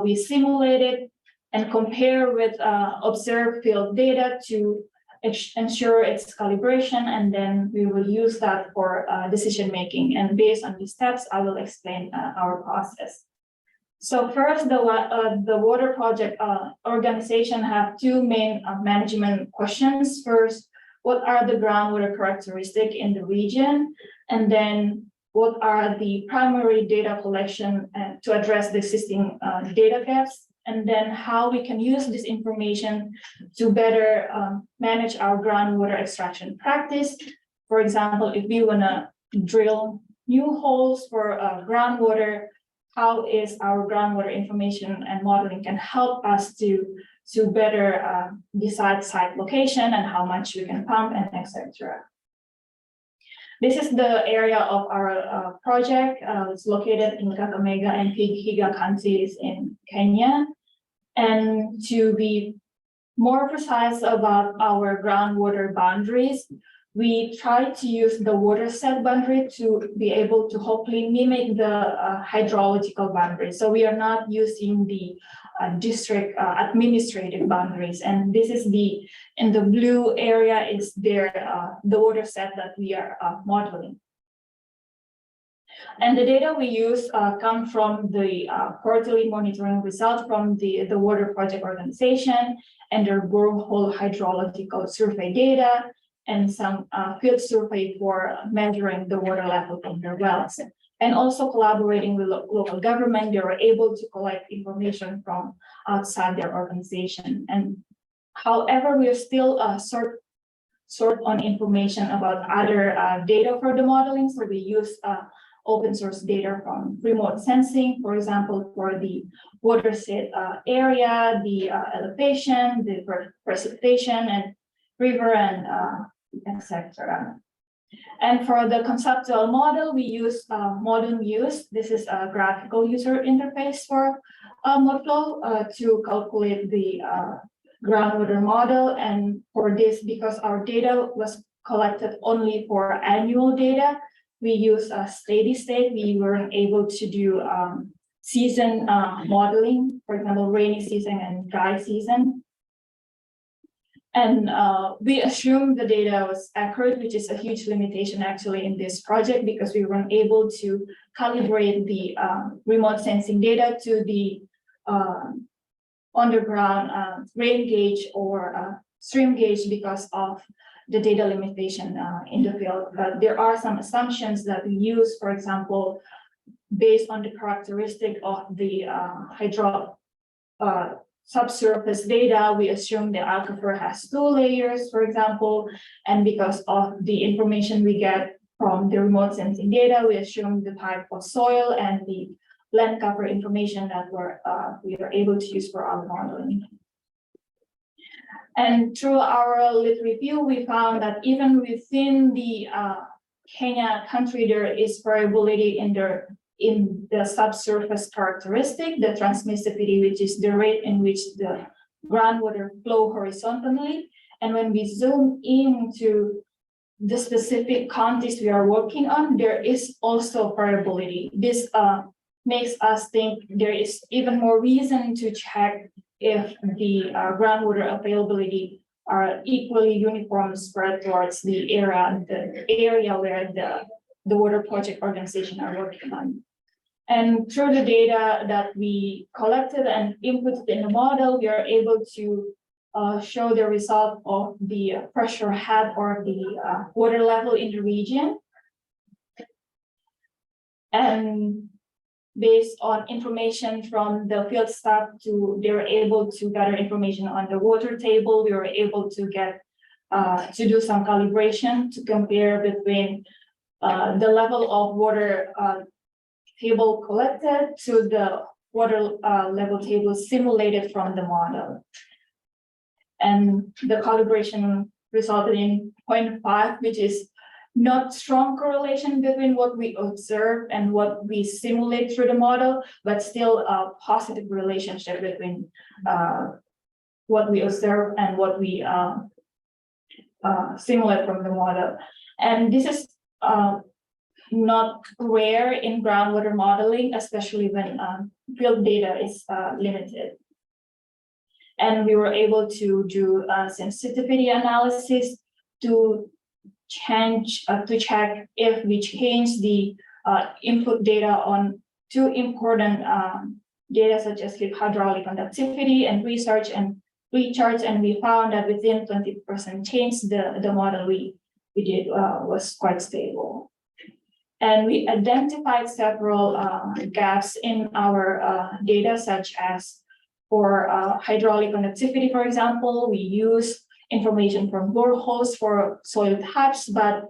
we simulate it and compare with observed field data to ensure its calibration, and then we will use that for decision making. And based on these steps, I will explain our process. So first, the water project organization have two main management questions. First, what are the groundwater characteristics in the region? And then what are the primary data collection to address the existing data gaps? And then how we can use this information to better manage our groundwater extraction practice. For example, if we wanna drill new holes for groundwater, how is our groundwater information and modeling can help us to better decide site location and how much we can pump and etc. This is the area of our project. It's located in Kakamega and Vihiga counties in Kenya. And to be more precise about our groundwater boundaries, we try to use the water set boundary to be able to hopefully mimic the hydrological boundaries. So we are not using the district administrative boundaries. And this is in the blue area is the water set that we are modeling. And the data we use come from the quarterly monitoring results from the water project organization and their borehole hydrological survey data, and some field survey for measuring the water level from their wells. And also collaborating with local government, they were able to collect information from outside their organization. And however, we are still sort on information about other data for the modeling. So we use open source data from remote sensing, for example, for the water set area, the elevation, the precipitation, and river and etc. And for the conceptual model, we use model views. This is a graphical user interface for Modflow to calculate the groundwater model. And for this, because our data was collected only for annual data, we use a steady state. We weren't able to do season modeling, for example, rainy season and dry season. And we assume the data was accurate, which is a huge limitation actually in this project, because we weren't able to calibrate the remote sensing data to the underground rain gauge or stream gauge because of the data limitation in the field. But there are some assumptions that we use, for example, based on the characteristic of the subsurface data, we assume the aquifer has 2 layers, for example, and because of the information we get from the remote sensing data, we assume the type of soil and the land cover information that we are able to use for our modeling. And through our lit review, we found that even within the Kenya country, there is variability in their in the subsurface characteristic, the transmissivity, which is the rate in which the groundwater flow horizontally. And when we zoom into the specific context we are working on, there is also variability. This makes us think there is even more reason to check if the groundwater availability are equally uniform spread towards the area where the water project organization are working on. And through the data that we collected and inputted in the model, we are able to show the result of the pressure head or the water level in the region. And based on information from the field staff, they were able to gather information on the water table. We were able to get to do some calibration to compare between the level of water table collected to the water level table simulated from the model. And the calibration resulted in 0.5, which is not strong correlation between what we observe and what we simulate through the model, but still a positive relationship between what we observe and what we simulate from the model. And this is not rare in groundwater modeling, especially when field data is limited. And we were able to do sensitivity analysis to check if we change the input data on two important data such as hydraulic conductivity and recharge, and we found that within 20% change, the model we did was quite stable. And we identified several gaps in our data, such as for hydraulic conductivity, for example, we use information from boreholes for soil types, but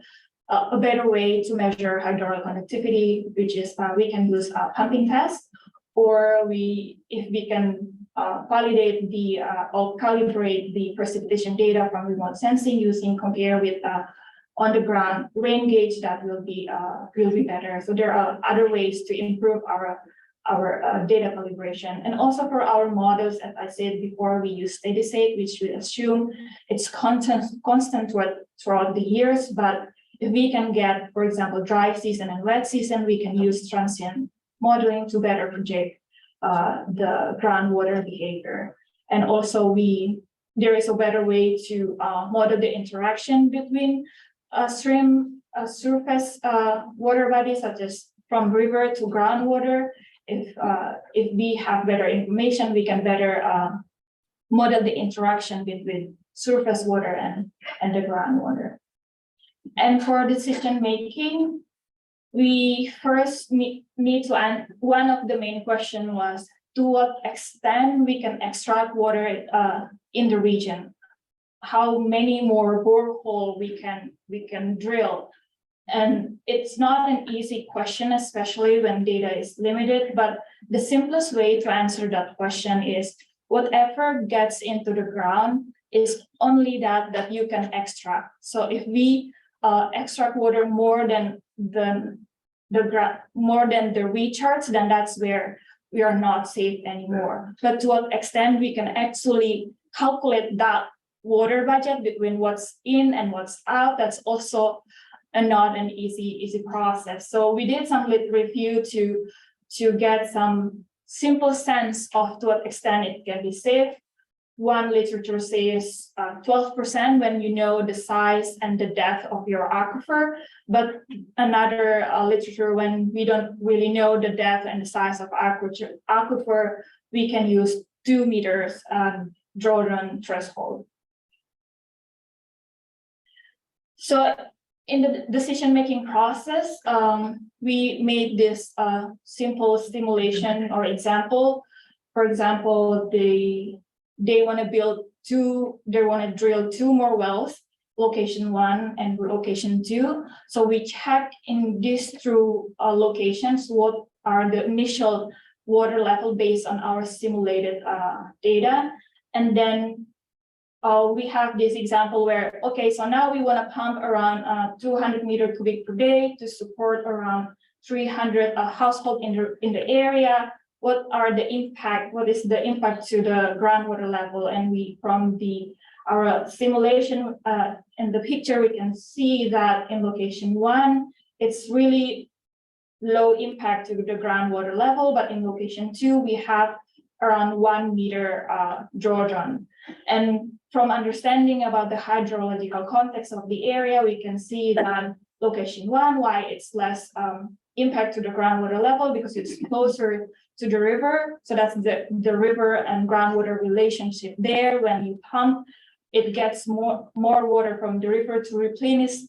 a better way to measure hydraulic conductivity, which is we can use a pumping test, or if we can validate or calibrate the precipitation data from remote sensing using compare with on the ground rain gauge, that will be better. So there are other ways to improve our data calibration. And also for our models, as I said before, we use steady state, which we assume it's constant throughout the years. But if we can get, for example, dry season and wet season, we can use transient modeling to better project the groundwater behavior. And also there is a better way to model the interaction between surface water bodies, such as from river to groundwater. If we have better information, we can better model the interaction between surface water and the groundwater. And for decision making, we first need to, one of the main questions was to what extent we can extract water in the region. How many more borehole we can drill. And it's not an easy question, especially when data is limited, but the simplest way to answer that question is whatever gets into the ground is only that you can extract. So if we extract water more than the recharge, then that's where we are not safe anymore. But to what extent we can actually calculate that water budget between what's in and what's out, that's also not an easy process. So we did some lit review to get some simple sense of to what extent it can be safe. One literature says 12% when you know the size and the depth of your aquifer, but another literature when we don't really know the depth and the size of aquifer, we can use 2 meters drawdown threshold. So in the decision-making process, we made this simple simulation or example. For example, they want to drill 2 more wells, location 1 and location 2. So we check in these 2 locations what are the initial water level based on our simulated data, and then we have this example where, okay, so now we want to pump around 200 meter cubic per day to support around 300 households in the area. What is the impact to the groundwater level? And from our simulation in the picture, we can see that in location 1, it's really low impact to the groundwater level, but in location 2, we have around 1 meter drawdown. And from understanding about the hydrological context of the area, we can see that location 1, why it's less impact to the groundwater level, because it's closer to the river. So that's the river and groundwater relationship there. When you pump, it gets more water from the river to replenish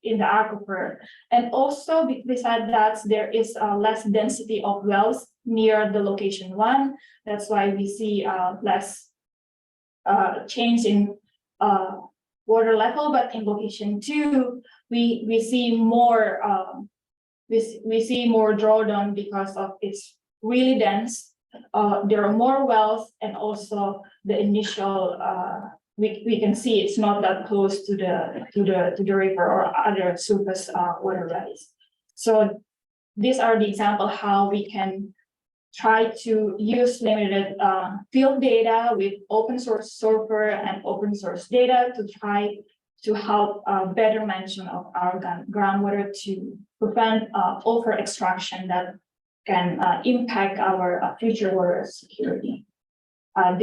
in the aquifer. And also, besides that, there is less density of wells near the location 1. That's why we see less change in water level. But in location 2, we see more drawdown because of it's really dense. There are more wells, and also the initial we can see it's not that close to the river or other surface waterways. So these are the example how we can try to use limited field data with open source software and open source data to try to help better management of our groundwater to prevent over extraction that can impact our future water security. I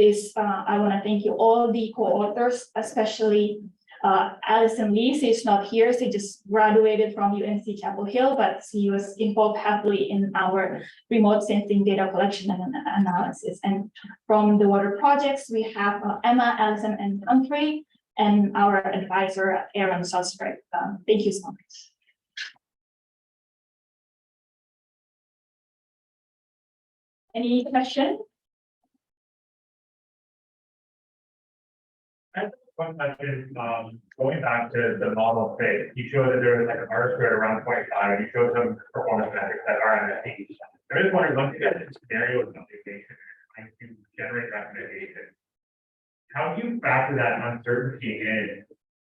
want to thank you all the co-authors, especially Alison Lee. She's not here. She just graduated from UNC Chapel Hill, but she was involved heavily in our remote sensing data collection and analysis. And from the water projects, we have Emma, Alison, and Humphrey, and our advisor, Aaron Sussberg. Thank you so much. Any question? One question, going back to the model phase, you showed that there was like an R squared around 25, and you showed some performance metrics that are at 80. I just wondering, once you get into scenario with notification, trying to generate recommendation, how do you factor that uncertainty in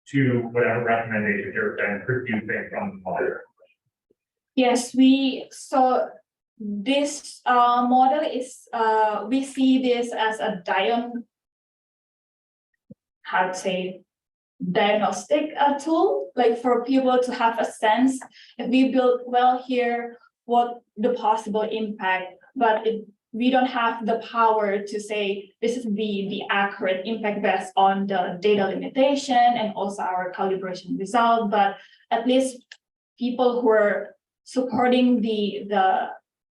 to whatever recommendations you're then producing from the model? Yes, so this model is, we see this as a diagnostic tool, like for people to have a sense if we build well here, what the possible impact, but we don't have the power to say this is the accurate impact based on the data limitation and also our calibration result. But at least people who are supporting the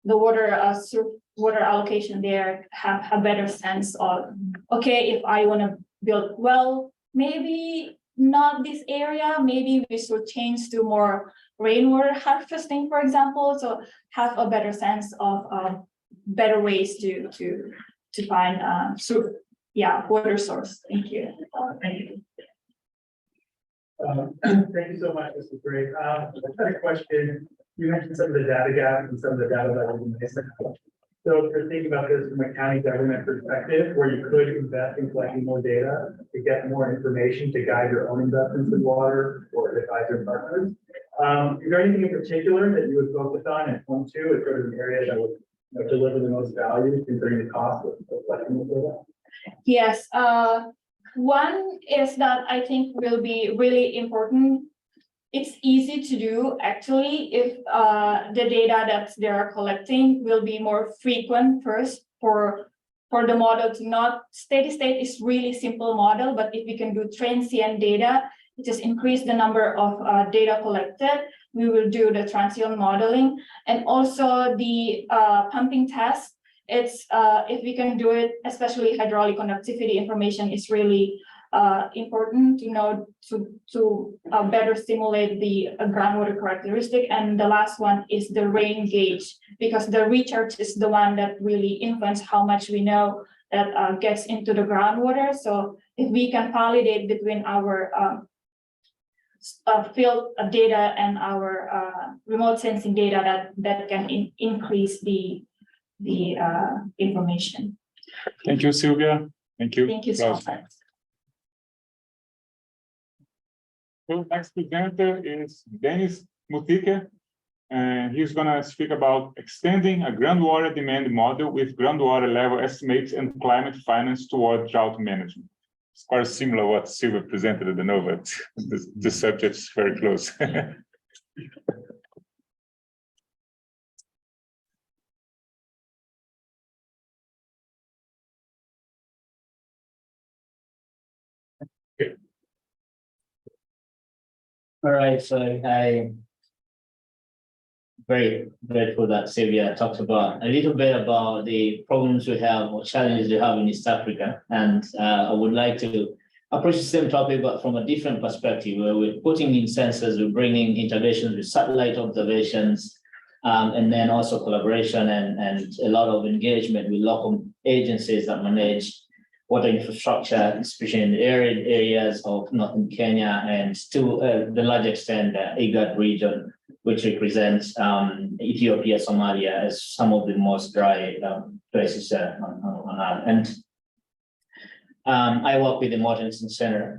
water allocation there have a better sense of, okay, if I want to build well, maybe not this area, maybe we should change to more rainwater harvesting, for example, so have a better sense of better ways to find water source. Thank you. Thank you. Thank you so much. This is great. I had a question. You mentioned some of the data gaps and some of the data that was missing. So if you're thinking about this from a county government perspective, where you could invest in collecting more data to get more information to guide your own investments in water or advise your partners, is there anything in particular that you would focus on and point to as sort of an area that would deliver the most value considering the cost of collecting the data? Yes, one is that I think will be really important. It's easy to do actually if the data that they are collecting will be more frequent first for the model to not steady state is really simple model, but if we can do transient data, just increase the number of data collected, we will do the transient modeling. And also the pumping test, it's if we can do it, especially hydraulic conductivity information is really important to know to better simulate the groundwater characteristic. And the last one is the rain gauge, because the recharge is the one that really influences how much we know that gets into the groundwater. So if we can validate between our field data and our remote sensing data, that can increase the information. Thank you, Silvia. Thank you. Thank you so Klaus. much. So next presenter is Denis Muthike. And he's gonna speak about extending a groundwater demand model with groundwater level estimates and climate finance toward drought management. It's quite similar to what Silvia presented, I don't know, but the subject is very close. All right, so I very grateful that Silvia talked about a little bit about the problems we have or challenges we have in East Africa. And I would like to approach the same topic, but from a different perspective, where we're putting in sensors, we're bringing integrations with satellite observations, and then also collaboration and a lot of engagement with local agencies that manage water infrastructure, especially in the arid areas of northern Kenya and to the large extent the IGAD region, which represents Ethiopia, Somalia as some of the most dry places on Earth. And I work with the Mortensen Center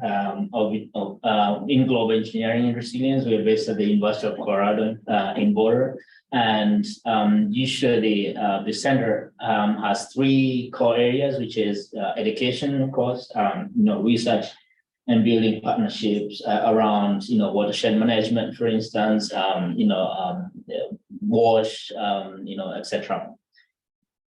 in Global Engineering and Resilience. We are based at the University of Colorado in Boulder. And usually the center has three core areas, which is education, of course, research and building partnerships around, watershed management, for instance, wash, etc.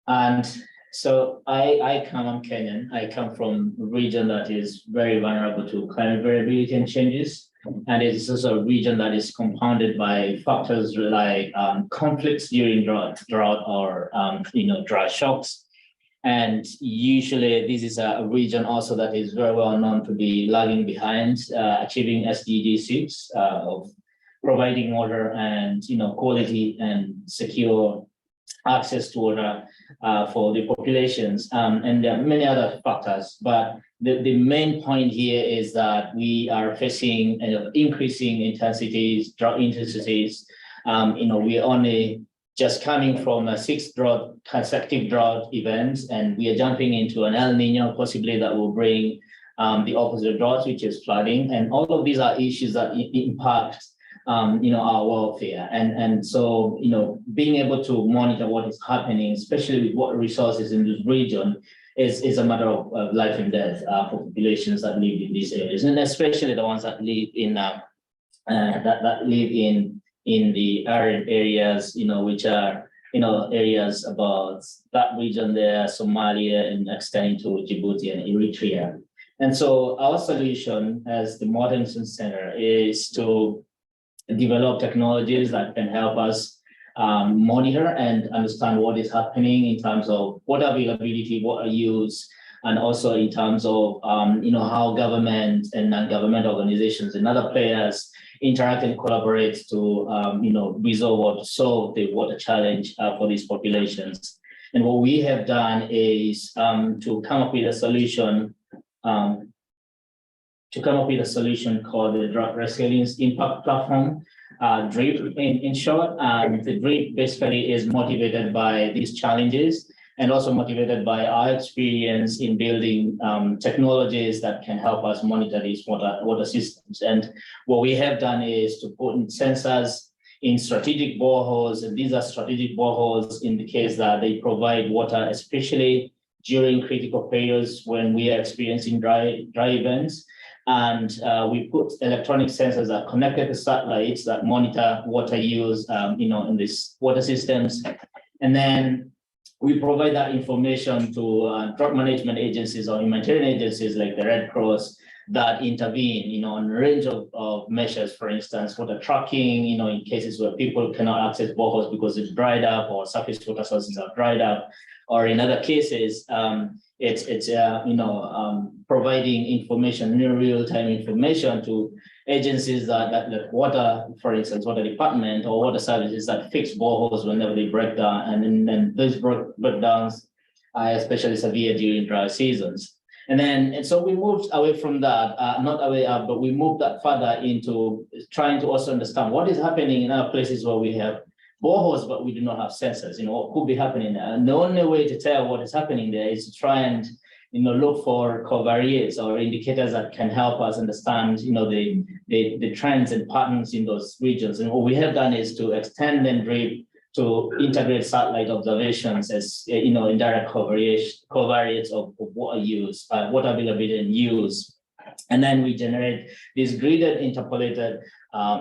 And so I'm Kenyan. I come from a region that is very vulnerable to climate variability and changes. And it is also a region that is compounded by factors like conflicts during drought or, dry shocks. And usually this is a region also that is very well known to be lagging behind achieving SDG 6 of providing water and, quality and secure access to water for the populations. And there are many other factors, but the main point here is that we are facing increasing intensities, drought intensities. We're only just coming from a 6 consecutive drought events, and we are jumping into an El Nino possibly that will bring the opposite drought, which is flooding. And all of these are issues that impact our welfare. And so, being able to monitor what is happening, especially with water resources in this region, is a matter of life and death for populations that live in these areas, and especially the ones that live in that live in the arid areas, which are areas about that region there, Somalia, and extending to Djibouti and Eritrea. And so our solution as the Mortensen Center is to develop technologies that can help us monitor and understand what is happening in terms of water availability, water use, and also in terms of how government and non-government organizations and other players interact and collaborate to resolve or solve the water challenge for these populations. And what we have done is to come up with a solution called the Drought Resilience Impact Platform, DRIP in short. The DRIP basically is motivated by these challenges and also motivated by our experience in building technologies that can help us monitor these water systems. And what we have done is to put in sensors in strategic boreholes, and these are strategic boreholes in the case that they provide water, especially during critical periods when we are experiencing dry events. And we put electronic sensors that connected to satellites that monitor water use, in these water systems. And then we provide that information to drought management agencies or humanitarian agencies like the Red Cross that intervene, on a range of measures. For instance, water tracking, in cases where people cannot access boreholes because it's dried up or surface water sources are dried up, or in other cases, it's providing information, near real-time information to agencies that water, for instance, water department or water services that fix boreholes whenever they break down, and then those breakdowns are especially severe during dry seasons. And so we moved away from that, not away up, but we moved that further into trying to also understand what is happening in other places where we have boreholes, but we do not have sensors, what could be happening there. And the only way to tell what is happening there is to try and look for covariates or indicators that can help us understand, the trends and patterns in those regions. And what we have done is to extend and DRIP to integrate satellite observations as, indirect covariates of water use, water availability and use. And then we generate this gridded interpolated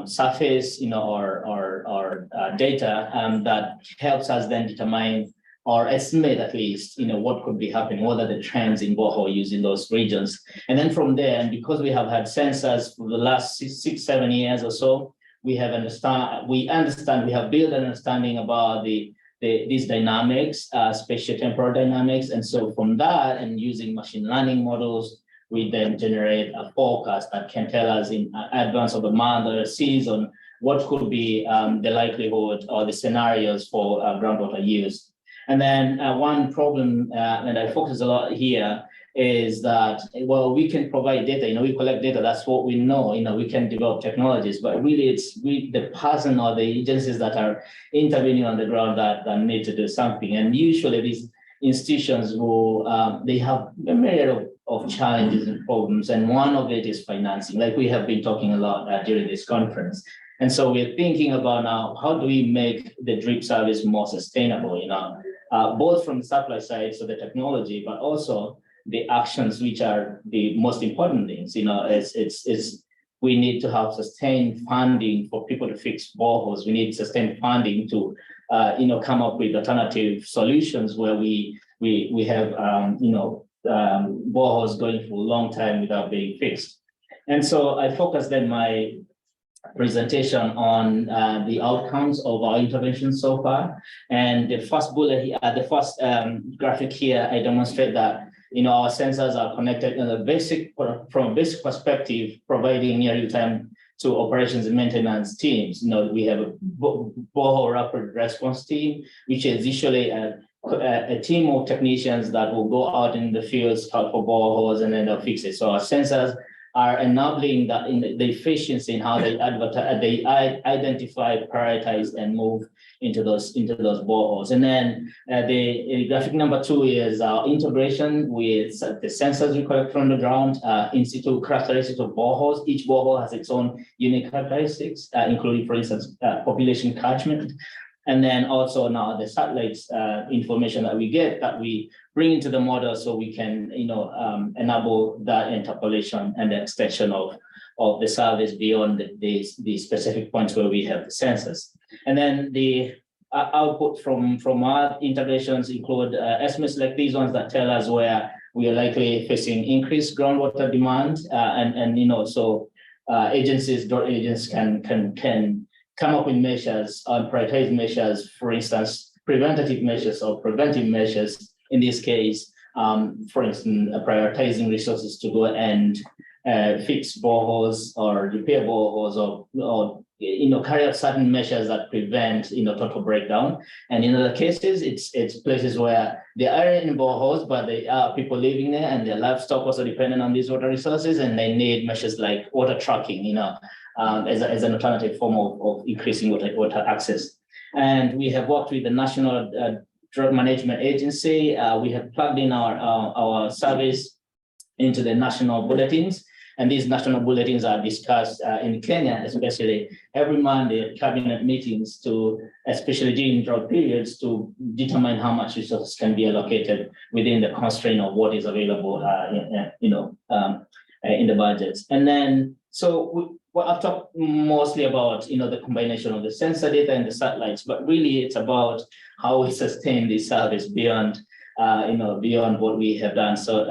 surface, or data that helps us then determine or estimate at least, what could be happening, what are the trends in borehole use in those regions. And then from there, and because we have had sensors for the last 6-7 years or so, we have we have built an understanding about these dynamics, spatiotemporal dynamics. And so from that, and using machine learning models, we then generate a forecast that can tell us in advance of the month or a season what could be the likelihood or the scenarios for groundwater use. And then one problem, and I focus a lot here, is that, well, we can provide data, we collect data, that's what we know, we can develop technologies, but really it's the person or the agencies that are intervening on the ground that need to do something. And usually these institutions will, they have a myriad of challenges and problems, and one of it is financing, like we have been talking a lot during this conference. And so we're thinking about now, how do we make the DRIP service more sustainable, both from the supply side, so the technology, but also the actions, which are the most important things. We need to have sustained funding for people to fix boreholes. We need sustained funding to, come up with alternative solutions where we have, boreholes going for a long time without being fixed. And so I focused then my presentation on the outcomes of our intervention so far. And the first bullet here, the first graphic here, I demonstrate that our sensors are connected from a basic perspective, providing near real-time to operations and maintenance teams. We have a borehole rapid response team, which is usually a team of technicians that will go out in the field, scout for boreholes, and then they'll fix it. So our sensors are enabling that in the efficiency in how they identify, prioritize, and move into those boreholes. And then the graphic number 2 is our integration with the sensors we collect from the ground, in situ characteristics of boreholes. Each borehole has its own unique characteristics, including, for instance, population catchment. And then also now the satellites information that we get, that we bring into the model, so we can enable that interpolation and the extension of the service beyond the specific points where we have the sensors. And then the output from our integrations include estimates like these ones that tell us where we are likely facing increased groundwater demand, so agencies can come up with measures, prioritize measures, for instance, preventative measures or preventive measures. In this case, for instance, prioritizing resources to go and fix boreholes or repair boreholes, or carry out certain measures that prevent total breakdown. And in other cases, it's places where there aren't boreholes, but there are people living there, and their livestock also dependent on these water resources, and they need measures like water tracking, as an alternative form of increasing water access. And we have worked with the National Drought Management Agency. We have plugged in our service into the national bulletins, and these national bulletins are discussed in Kenya, especially every Monday at cabinet meetings, especially during drought periods, to determine how much resources can be allocated within the constraint of what is available, in the budgets. And then, I've talked mostly about, the combination of the sensor data and the satellites, but really it's about how we sustain this service beyond what we have done so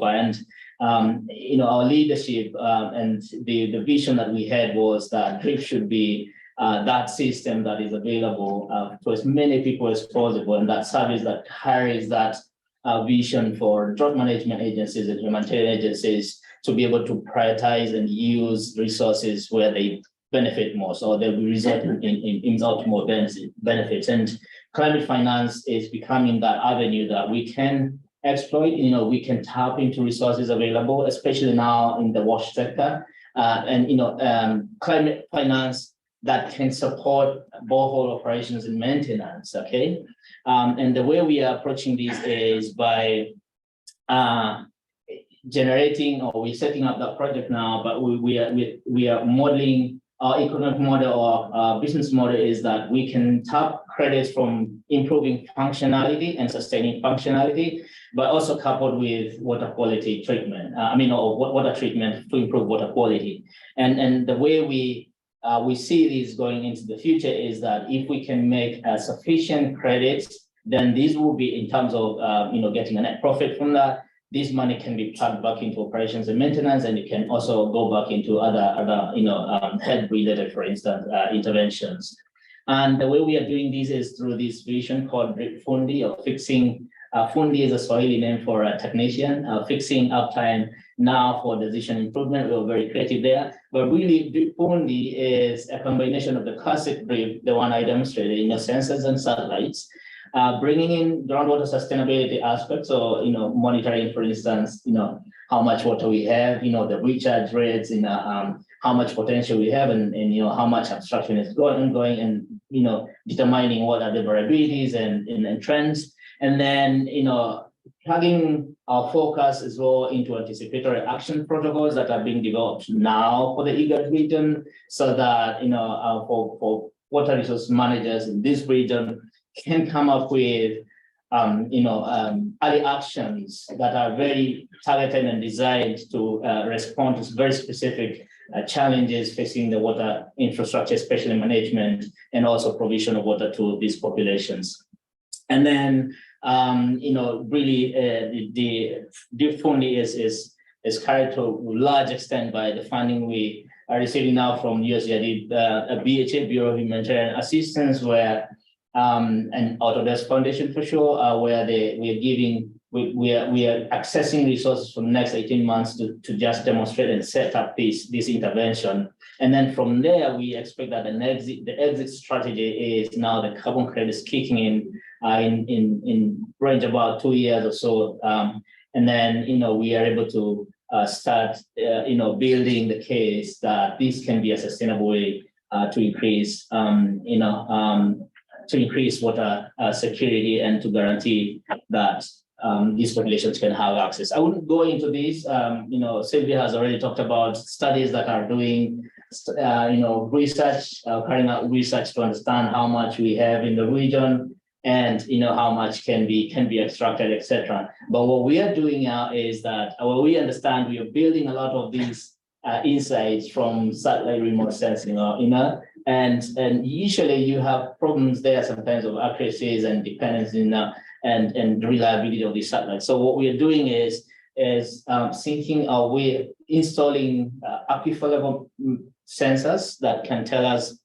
far. And, our leadership and the vision that we had was that DRIP should be that system that is available to as many people as possible, and that service that carries that vision for drought management agencies and humanitarian agencies to be able to prioritize and use resources where they benefit most, or they will result in optimal benefits. And climate finance is becoming that avenue that we can exploit. We can tap into resources available, especially now in the wash sector, climate finance that can support borehole operations and maintenance. Okay, and the way we are approaching this is by generating, or we're setting up that project now, but we are modeling our economic model or our business model is that we can tap credits from improving functionality and sustaining functionality, but also coupled with water quality treatment. Or water treatment to improve water quality. And the way we see this going into the future is that if we can make sufficient credits, then these will be in terms of getting a net profit from that. This money can be plugged back into operations and maintenance, and it can also go back into other health related, for instance, interventions. And the way we are doing this is through this vision called Fundi, or fixing. Fundi is a Swahili name for a technician, fixing uptime now for decision improvement. We're very creative there, but really Fundi is a combination of the classic drip, the one I demonstrated, sensors and satellites, bringing in groundwater sustainability aspects, or monitoring, for instance, how much water we have, the recharge rates, how much potential we have, and how much abstraction is going, and determining what are the variabilities and trends, and then plugging our focus as well into anticipatory action protocols that are being developed now for the IGAD region, so that for water resource managers in this region can come up with early actions that are very targeted and designed to respond to very specific challenges facing the water infrastructure, especially management and also provision of water to these populations. And then really the deep funding is carried to a large extent by the funding we are receiving now from USAID, BHA, Bureau of Humanitarian Assistance, where and Autodesk Foundation for sure, where we are accessing resources for the next 18 months to just demonstrate and set up this intervention. And then from there, we expect that the exit strategy is now the carbon credits kicking in range about 2 years or so. And then, we are able to start, building the case that this can be a sustainable way to increase, to increase water security and to guarantee that these populations can have access. I wouldn't go into this. Silvia has already talked about studies that are doing, research, carrying out research to understand how much we have in the region and how much can be extracted, etc. But what we are doing now is that we understand we are building a lot of these insights from satellite remote sensing, and usually you have problems there sometimes of accuracies and dependence and reliability of these satellites. So what we are doing is syncing our way, installing aquifer level sensors that can tell us,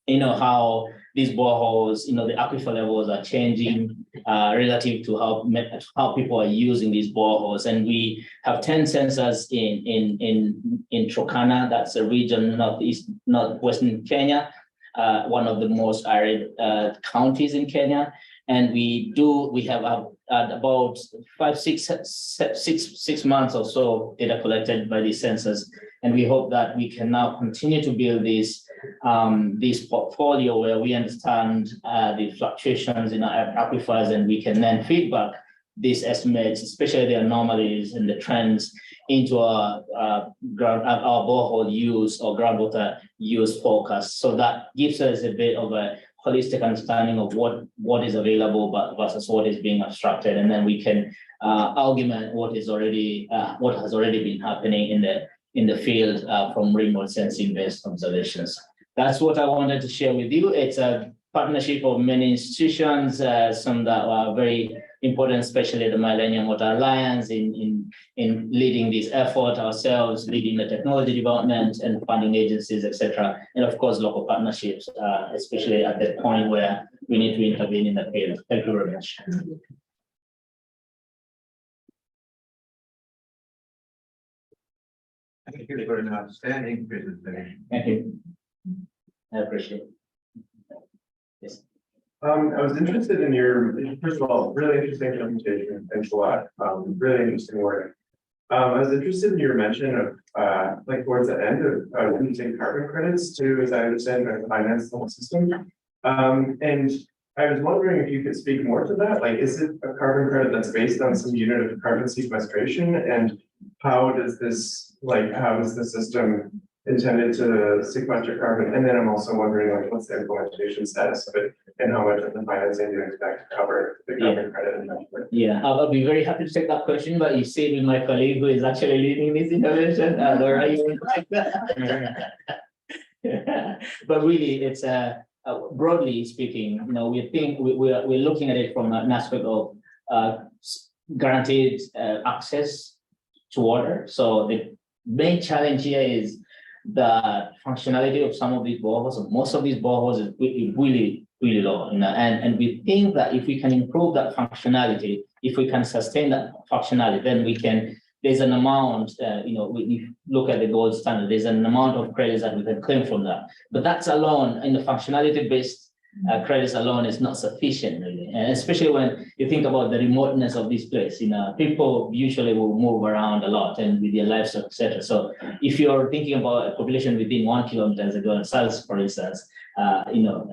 how these boreholes, the aquifer levels are changing relative to how people are using these boreholes. And we have 10 sensors in Turkana, that's a region northwestern Kenya, one of the most arid counties in Kenya. And we have about 6 months or so data collected by these sensors. And we hope that we can now continue to build this portfolio where we understand the fluctuations in our aquifers, and we can then feedback these estimates, especially the anomalies and the trends, into our borehole use or groundwater use forecast. So that gives us a bit of a holistic understanding of what is available versus what is being abstracted, and then we can augment what has already been happening in the field from remote sensing based observations. That's what I wanted to share with you. It's a partnership of many institutions, some that are very important, especially the Millennium Water Alliance in leading this effort, ourselves leading the technology development and funding agencies, etc. And of course, local partnerships, especially at the point where we need to intervene in the field. Thank you very much. I think you're doing an outstanding presentation. Thank you. I appreciate it. Yes. I was interested in first of all, really interesting presentation. Thanks a lot. Really interesting work. I was interested in your mention of towards the end of using carbon credits to, as I understand, finance the whole system. And I was wondering if you could speak more to that, like, is it a carbon credit that's based on some unit of carbon sequestration? And how does this, like, how is the system intended to sequester carbon? And then I'm also wondering, like, what's the implementation status of it? And how much of the financing do you expect to cover the carbon credit? Yeah, I'll be very happy to take that question, but you see with my colleague who is actually leading this intervention, Laura, you will like that. But really, it's broadly speaking, you know, we think we're looking at it from an aspect of guaranteed access to water. So the main challenge here is the functionality of some of these boreholes. Most of these boreholes is really low, you know, and we think that if we can improve that functionality, if we can sustain that functionality, then we can. There's an amount, you know, we look at the gold standard, there's an amount of credits that we can claim from that. But that's alone, in the functionality-based credits alone is not sufficient, really. And especially when you think about the remoteness of this place, you know, people usually will move around a lot and with their livestock, etc. So if you're thinking about a population within 1 kilometer as a gold cells, for instance, you know,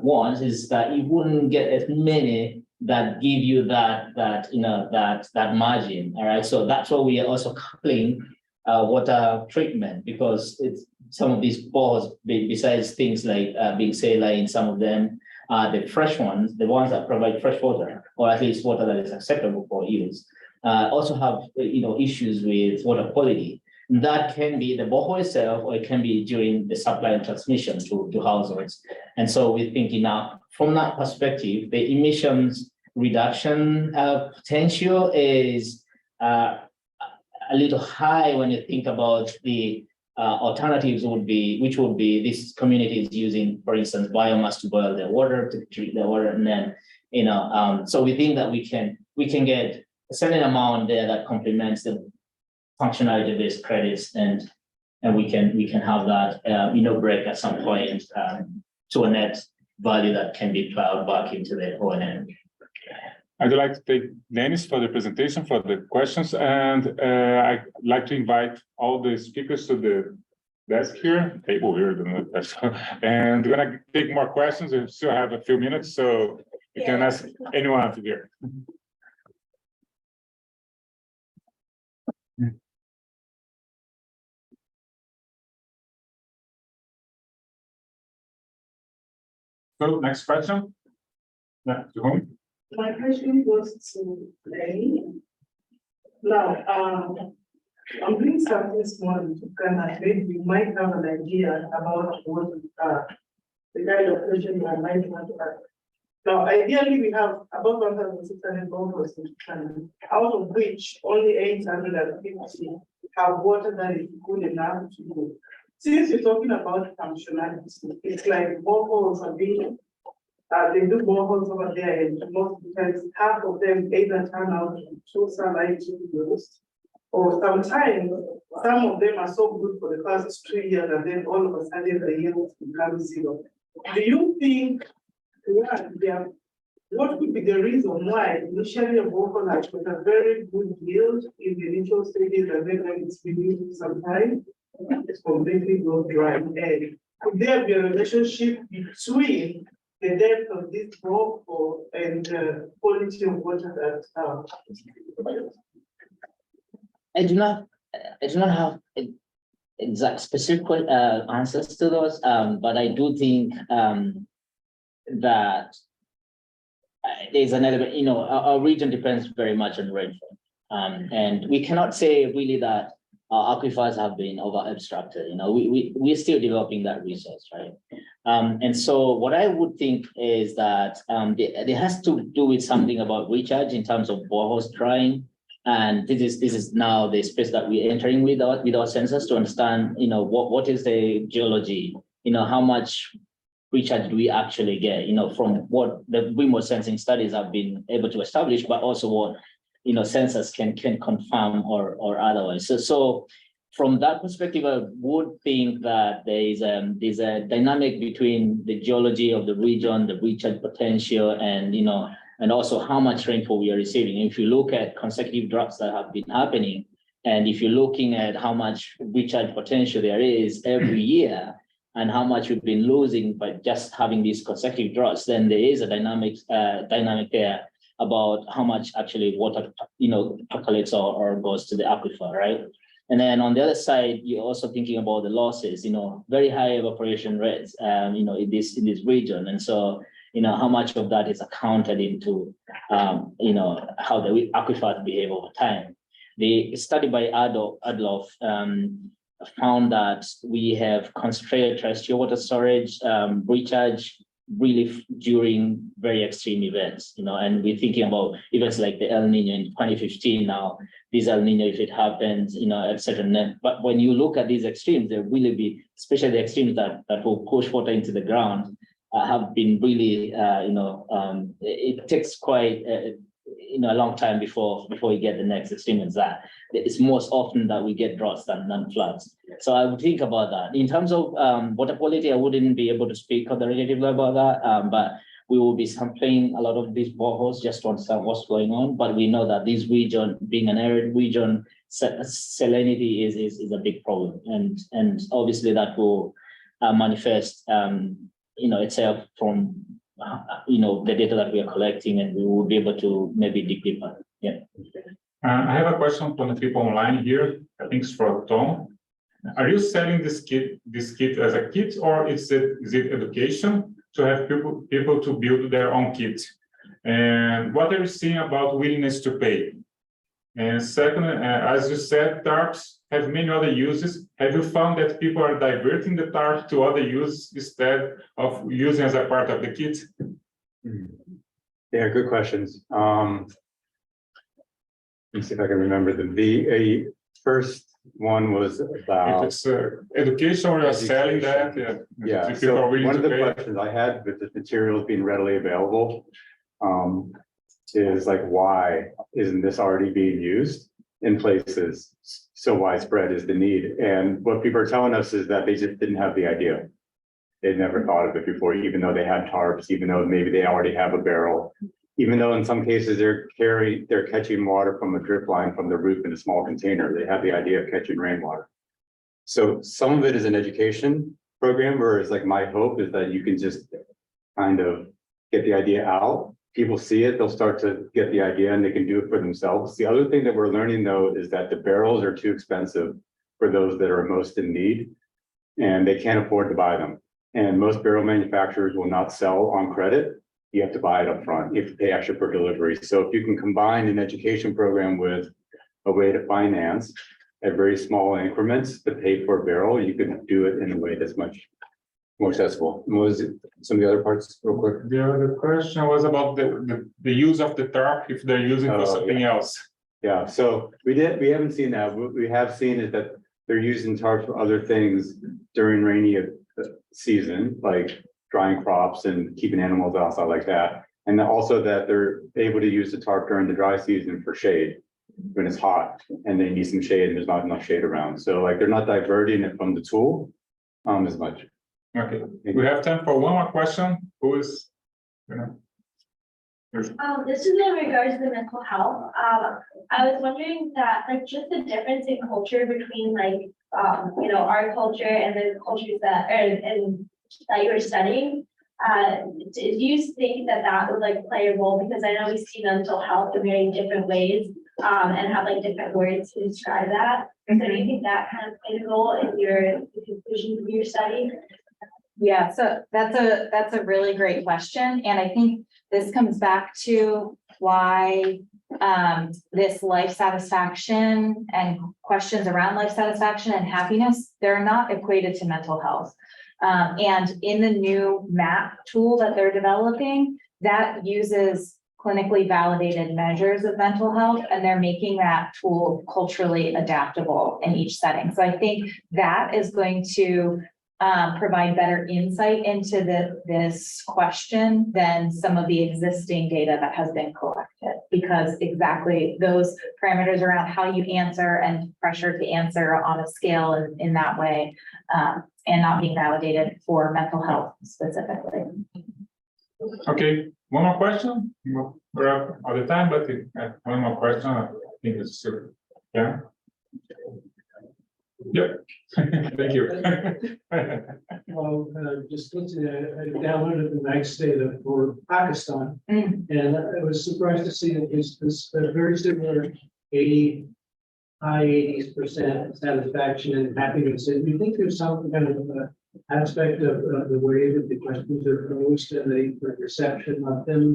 one is that you wouldn't get as many that give you that you know that margin. All right, so that's why we are also coupling water treatment, because it's some of these boreholes, besides things like being saline, some of them the fresh ones, the ones that provide fresh water, or at least water that is acceptable for use, also have, you know, issues with water quality. That can be the borehole itself, or it can be during the supply and transmission to households. And so we're thinking now, from that perspective, the emissions reduction potential is a little high when you think about the alternatives which would be these communities using, for instance, biomass to boil their water, to treat their water, and then, you know, so we think that we can get a certain amount there that complements the functionality-based credits, and we can have that, you know, break at some point to a net value that can be plowed back into the O&M. I'd like to thank Denis for the presentation, for the questions, and I'd like to invite all the speakers to the desk here, table here, and we're gonna take more questions. We still have a few minutes, so you can ask anyone to here. So next question. Yeah, to whom? My question goes to Lenny. Now, I'm doing something small to kind of maybe you might have an idea about what the kind of question you might want to ask. Now, ideally, we have about 1,600 boreholes in Canada, out of which only 850 have water that is good enough to do. Since you're talking about functionality, it's like boreholes are being they do boreholes over there, and most of the times half of them either turn out to sunlight to use, or sometimes some of them are so good for the first 2 years, and then all of a sudden the yields become zero. Do you think what could be the reason why initially a borehole has got a very good yield in the initial stages, and then when it's been used some time, it's completely go dry? And could there be a relationship between the depth of this borehole and the quality of water that I do not have exact specific answers to those, but I do think that there's an element, you know, our region depends very much on rainfall. And we cannot say really that our aquifers have been over abstracted. You know, we're still developing that resource, right? And so what I would think is that there has to do with something about recharge in terms of boreholes drying. And this is now the space that we're entering with our sensors to understand, you know, what is the geology, you know, how much recharge do we actually get, you know, from what the remote sensing studies have been able to establish, but also what, you know, sensors can confirm or otherwise. So from that perspective, I would think that there's a dynamic between the geology of the region, the recharge potential, and, you know, and also how much rainfall we are receiving. If you look at consecutive droughts that have been happening, and if you're looking at how much recharge potential there is every year, and how much we've been losing by just having these consecutive droughts, then there is a dynamic there about how much actually water, percolates or goes to the aquifer, right? And then on the other side, you're also thinking about the losses, very high evaporation rates, in this region. And so, how much of that is accounted into, how the aquifers behave over time. The study by Adloff found that we have concentrated terrestrial water storage, recharge really during very extreme events, and we're thinking about events like the El Nino in 2015 now, this El Nino, if it happens, etc. But when you look at these extremes, there really be, especially the extremes that will push water into the ground, have been really, it takes quite, a long time before we get the next extreme as that. It's most often that we get droughts than floods. So I would think about that. In terms of water quality, I wouldn't be able to speak on the relative level about that, but we will be sampling a lot of these boreholes just to understand what's going on. But we know that this region, being an arid region, salinity is a big problem, and obviously that will manifest, itself from the data that we are collecting, and we will be able to maybe dig deeper. Yeah. I have a question from the people online here. I think it's for Tom. Are you selling this kit as a kit, or is it education to have people to build their own kit? And what are you seeing about willingness to pay? And second, as you said, tarps have many other uses. Have you found that people are diverting the tarp to other uses instead of using as a part of the kit? Yeah, good questions. Let me see if I can remember them. The first one was about. If it's education or you're selling that, yeah. Yeah, If people so are willing one to of the pay. questions I had with the materials being readily available is like, why isn't this already being used in places so widespread is the need? And what people are telling us is that they just didn't have the idea. They'd never thought of it before, even though they had tarps, even though maybe they already have a barrel, even though in some cases they're catching water from a drip line from the roof in a small container. They have the idea of catching rainwater. So some of it is an education program, whereas like my hope is that you can just kind of get the idea out. People see it, they'll start to get the idea and they can do it for themselves. The other thing that we're learning though is that the barrels are too expensive for those that are most in need, and they can't afford to buy them. And most barrel manufacturers will not sell on credit. You have to buy it up front. You have to pay extra per delivery. So if you can combine an education program with a way to finance at very small increments to pay for a barrel, you can do it in a way that's much more accessible. What was it? Some of the other parts real quick? The other question was about the use of the tarp if they're using for something else. Yeah, so we haven't seen that. What we have seen is that they're using tarps for other things during rainy season, like drying crops and keeping animals outside like that. And also that they're able to use the tarp during the dry season for shade when it's hot and they need some shade and there's not enough shade around. So like they're not diverting it from the tool as much. Okay, we have time for one more question. Who is, This is in regards to mental health. I was wondering that, like, just the difference in culture between, like, our culture and the cultures that you're studying. Do you think that would like play a role? Because I know we see mental health in very different ways and have like different words to describe that. So do you think that kind of played a role in the conclusion of your study? Yeah, so that's a really great question. And I think this comes back to why this life satisfaction and questions around life satisfaction and happiness, they're not equated to mental health. And in the new MAP tool that they're developing, that uses clinically validated measures of mental health, and they're making that tool culturally adaptable in each setting. So I think that is going to provide better insight into this question than some of the existing data that has been collected, because exactly those parameters around how you answer and pressure to answer on a scale in that way, and not being validated for mental health specifically. Okay, one more question. We're up all the time, but one more question. I think it's yeah. Yep. Thank you. just looked at it, I downloaded the nice data for Pakistan. Mm. And I was surprised to see that this very similar 80, high 80s% satisfaction and happiness. And you think there's some kind of aspect of the way that the questions are posed and the perception of them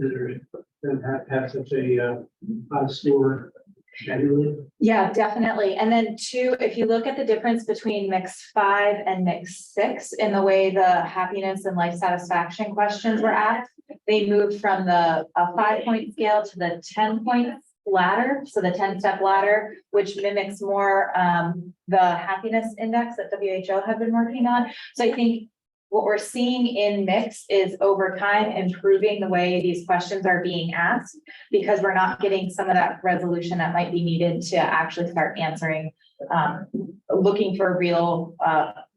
that have such a high score generally? Yeah, definitely. And then two, if you look at the difference between mix 5 and mix 6 in the way the happiness and life satisfaction questions were asked, they moved from the 5-point scale to the 10-point ladder. So the 10-step ladder, which mimics more the happiness index that WHO have been working on. So I think what we're seeing in mix is over time improving the way these questions are being asked, because we're not getting some of that resolution that might be needed to actually start answering, looking for real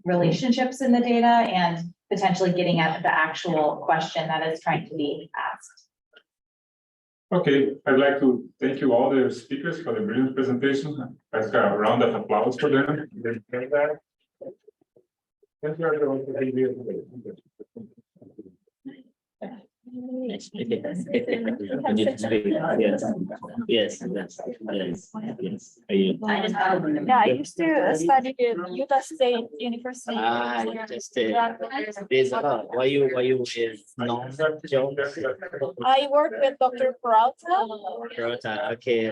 relationships in the data and potentially getting at the actual question that is trying to be asked. Okay, I'd like to thank you all the speakers for the brilliant presentation. Let's get a round of applause for them. Thank you everyone for being here today. Yes, yes, yes. Are you? Yeah, I used to study in Utah State University. Just there's why you is non-job? I work with Dr. Peralta. Okay.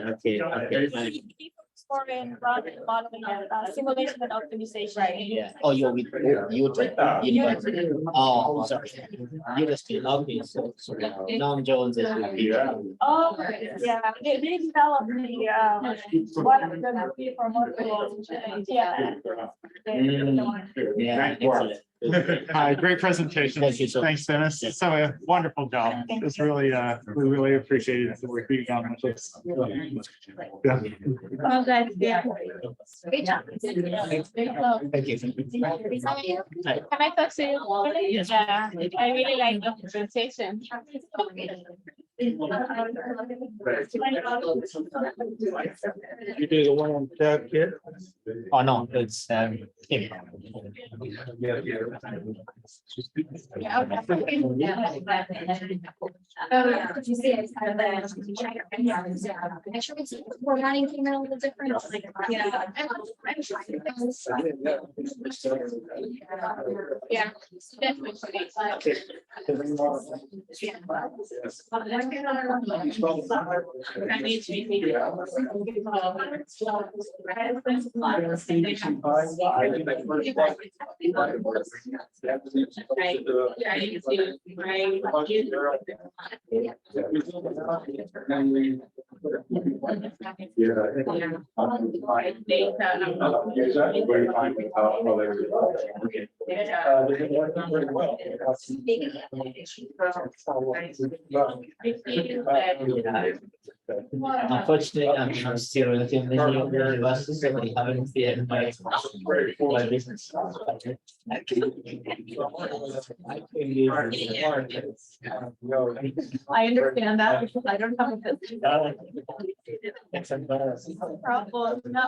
For in groundwater modeling and simulation and optimization. Right. Yeah. Oh, you're with you. Oh, sorry. You just okay. So non-Jones is with you. Oh, yeah, they developed the one of the movie for multiple. Yeah. Yeah. Excellent. Hi, great presentation. Thank you so much. Thanks, Dennis. Yes. So a wonderful job. It's really, we really appreciate the work being done with this. Yeah. Oh, guys, yeah. Great job. Thank you. Can I talk to you? Yes. Yeah, I really like the presentation. You do the one on that kid? Oh no, it's him. Yeah, Did you see it's kind of formatting came in a little different? Yeah, definitely. Unfortunately, I'm still relatively new to the university, so I haven't yet my business. I understand that because I don't have a business. Problem. No,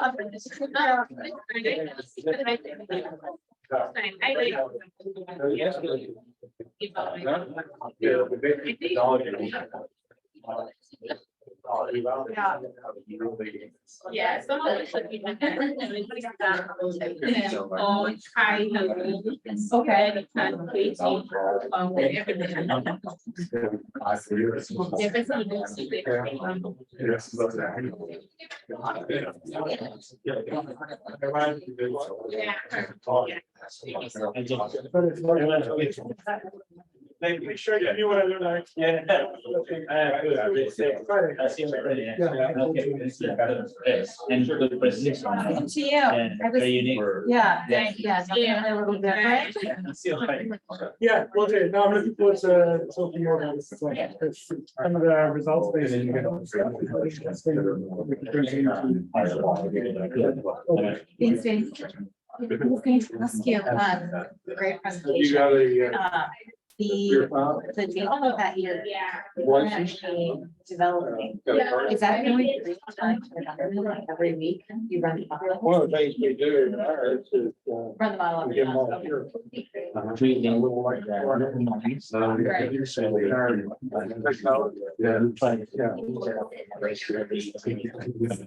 yeah, some of it should be. Okay. Make sure you knew what I looked like. And good presentation. To you. I was, Very unique. yeah, definitely a little different. Yeah, well, okay, now I'm looking forward to talking more about this. Some of the results based. Thanks, James. I was going to ask you, great presentation. the data that you're actually developing, is that going through time to the government, like every week you run the model? One of the things we do in ours is, Run the model every give them month. all here. Yeah.